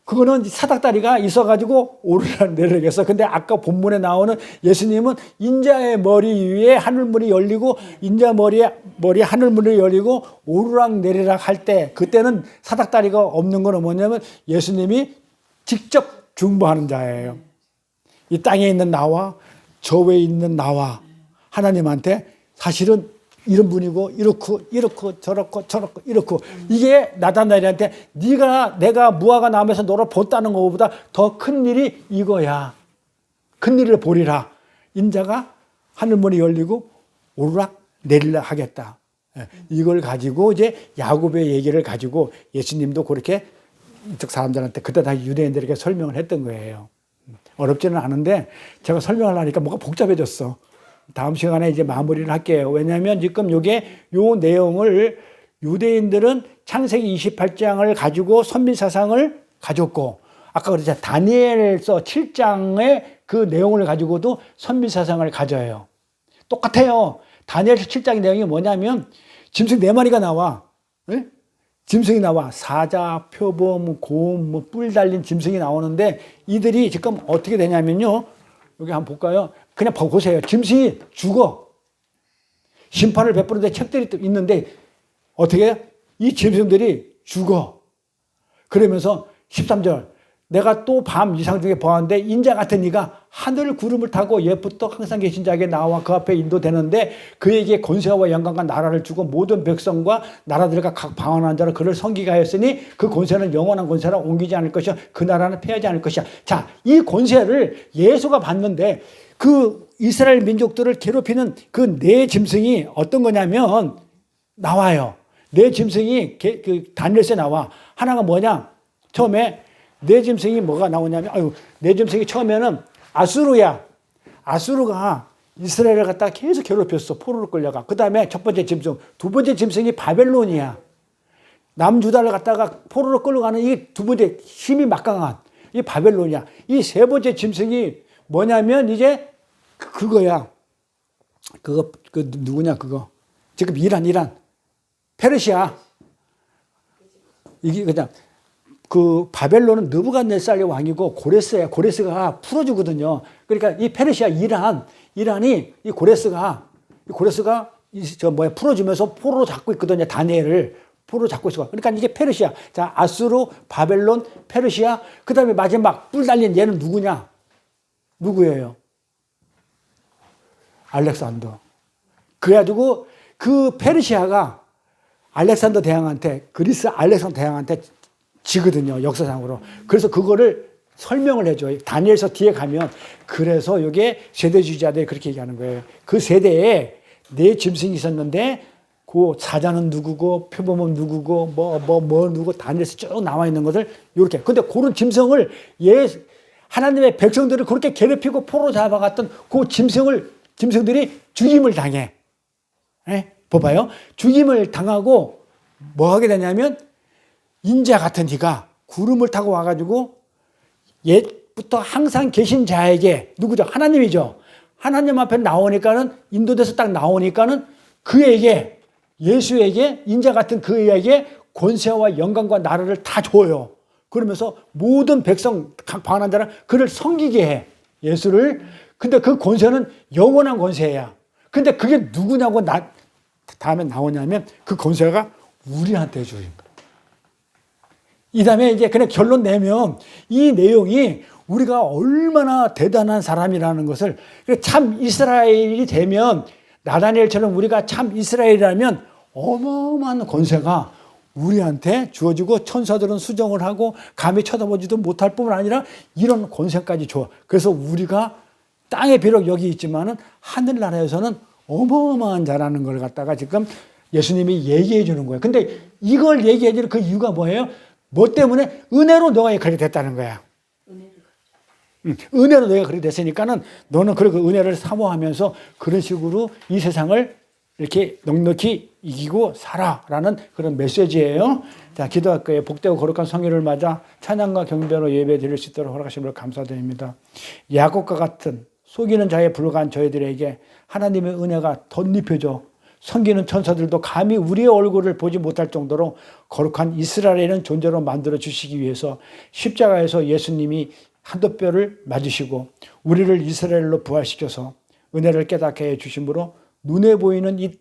그거는 사닥다리가 있어가지고 오르락 내리락 했어. 근데 아까 본문에 나오는 예수님은 인자의 머리 위에 하늘문이 열리고 인자 머리에 하늘문이 열리고 오르락 내리락 할 때 그때는 사닥다리가 없는 건 뭐냐면 예수님이 직접 중보하는 자예요. 이 땅에 있는 나와 저 위에 있는 나와 하나님한테 사실은 이런 분이고 이렇고 저렇고 이게 나다나엘한테 내가 무화과 나무에서 너를 본다는 것보다 더 큰 일이 이거야. 큰 일을 보리라. 인자가 하늘문이 열리고 오르락 내리락 하겠다. 이걸 가지고 이제 야곱의 얘기를 가지고 예수님도 그렇게 이쪽 사람들한테 그때 다 유대인들에게 설명을 했던 거예요. 어렵지는 않은데 제가 설명을 하니까 뭐가 복잡해졌어. 다음 시간에 이제 마무리를 할게요. 왜냐하면 지금 요 내용을 유대인들은 창세기 28장을 가지고 선민사상을 가졌고 아까 그랬잖아요. 다니엘서 7장의 그 내용을 가지고도 선민사상을 가져요. 똑같아요. 다니엘서 7장 내용이 뭐냐면 짐승 4마리가 나와. 네? 짐승이 나와. 사자, 표범, 곰, 뿔 달린 짐승이 나오는데 이들이 지금 어떻게 되냐면요. 여기 한번 볼까요? 그냥 보세요. 짐승이 죽어. 심판을 베푸는데 책들이 있는데 어떻게 해요? 이 짐승들이 죽어. 그러면서 13절 내가 또 밤 이상 중에 보았는데 인자 같은 이가 하늘 구름을 타고 옛부터 항상 계신 자에게 나와 그 앞에 인도되는데 그에게 권세와 영광과 나라를 주고 모든 백성과 나라들과 각 방언한 자로 그를 섬기게 하였으니 그 권세는 영원한 권세라 옮기지 않을 것이요 그 나라는 패하지 않을 것이야. 자, 이 권세를 예수가 받는데 그 이스라엘 민족들을 괴롭히는 그 네 짐승이 어떤 거냐면 나와요. 네 짐승이 그 다니엘서에 나와. 하나가 뭐냐? 처음에 네 짐승이 뭐가 나오냐면 네 짐승이 처음에는 아수르야. 아수르가 이스라엘을 갖다가 계속 괴롭혔어. 포로로 끌려가. 그 다음에 첫 번째 짐승. 두 번째 짐승이 바벨론이야. 남주다를 갖다가 포로로 끌려가는 이 두 번째 힘이 막강한 이 바벨론이야. 이 세 번째 짐승이 뭐냐면 이제 그거야. 그 누구냐 그거. 지금 이란. 페르시아. 이게 그냥 그 바벨론은 느부갓네살의 왕이고 고레스야. 고레스가 풀어주거든요. 그러니까 이 페르시아 이란이 이 고레스가 풀어주면서 포로로 잡고 있거든요. 다니엘을 포로로 잡고 있어. 그러니까 이게 페르시아. 자, 아수르, 바벨론, 페르시아. 그다음에 마지막 뿔 달린 얘는 누구예요? 알렉산더. 그래가지고 그 페르시아가 알렉산더 대왕한테 그리스 알렉산더 대왕한테 지거든요. 역사상으로. 그래서 그거를 설명을 해줘요. 다니엘서 뒤에 가면 그래서 이게 세대주의자들이 그렇게 얘기하는 거예요. 그 세대에 네 짐승이 있었는데 그 사자는 누구고 표범은 누구고 뭐 누구 다니엘서 쭉 나와 있는 것을 이렇게. 근데 그런 짐승을 하나님의 백성들을 그렇게 괴롭히고 포로 잡아갔던 그 짐승들이 죽임을 당해. 네? 봐봐요. 죽임을 당하고 뭐 하게 되냐면 인자 같은 이가 구름을 타고 와가지고 옛부터 항상 계신 자에게 누구죠? 하나님이죠. 하나님 앞에 나오니까는 인도돼서 딱 나오니까는 그에게 예수에게 인자 같은 그에게 권세와 영광과 나라를 다 줘요. 그러면서 모든 백성 방언한 자는 그를 섬기게 해. 예수를. 근데 그 권세는 영원한 권세야. 근데 그게 누구냐고 다음에 나오냐면 그 권세가 우리한테 주인 거야. 이 다음에 이제 그냥 결론 내면 이 내용이 우리가 얼마나 대단한 사람이라는 것을 참 이스라엘이 되면 나다니엘처럼 우리가 참 이스라엘이라면 어마어마한 권세가 우리한테 주어지고 천사들은 수정을 하고 감히 쳐다보지도 못할 뿐만 아니라 이런 권세까지 줘. 그래서 우리가 땅에 비록 여기 있지만은 하늘나라에서는 어마어마한 자라는 걸 갖다가 지금 예수님이 얘기해 주는 거예요. 근데 이걸 얘기해 주는 그 이유가 뭐예요? 뭐 때문에? 은혜로 너가 그렇게 됐다는 거야. 은혜로 너가 그렇게 됐으니까는 너는 그 은혜를 사모하면서 그런 식으로 이 세상을 이렇게 넉넉히 이기고 살아라는 그런 메시지예요. 자, 기도할 거예요. 복되고 거룩한 성일을 맞아 찬양과 경배로 예배 드릴 수 있도록 허락하신 걸 감사드립니다. 야곱과 같은 속이는 자에 불과한 저희들에게 하나님의 은혜가 덧입혀져 섬기는 천사들도 감히 우리의 얼굴을 보지 못할 정도로 거룩한 이스라엘이라는 존재로 만들어 주시기 위해서 십자가에서 예수님이 한돛뼈를 맞으시고 우리를 이스라엘로 부활시켜서 은혜를 깨닫게 해주심으로 눈에 보이는 이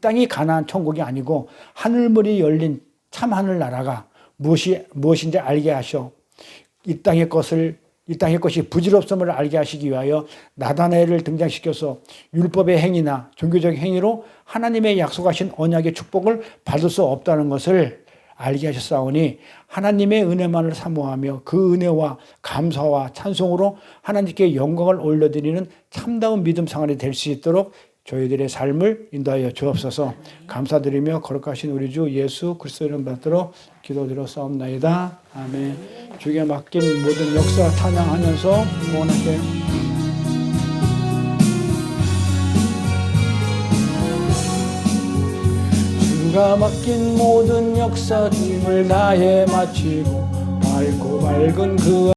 땅이 가나안 천국이 아니고 하늘문이 열린 참 하늘나라가 무엇인지 알게 하셔 이 땅의 것이 부질없음을 알게 하시기 위하여 나다나엘을 등장시켜서 율법의 행위나 종교적 행위로 하나님의 약속하신 언약의 축복을 받을 수 없다는 것을 알게 하셨사오니 하나님의 은혜만을 사모하며 그 은혜와 감사와 찬송으로 하나님께 영광을 올려드리는 참다운 믿음 생활이 될 수 있도록 저희들의 삶을 인도하여 주옵소서. 감사드리며 거룩하신 우리 주 예수 그리스도 이름 받들어 기도드렸사옵나이다. 아멘. 주께 맡긴 모든 역사 찬양하면서 구원할게. 주가 맡긴 모든 역사 주님을 다해 마치고 밝고 밝은 그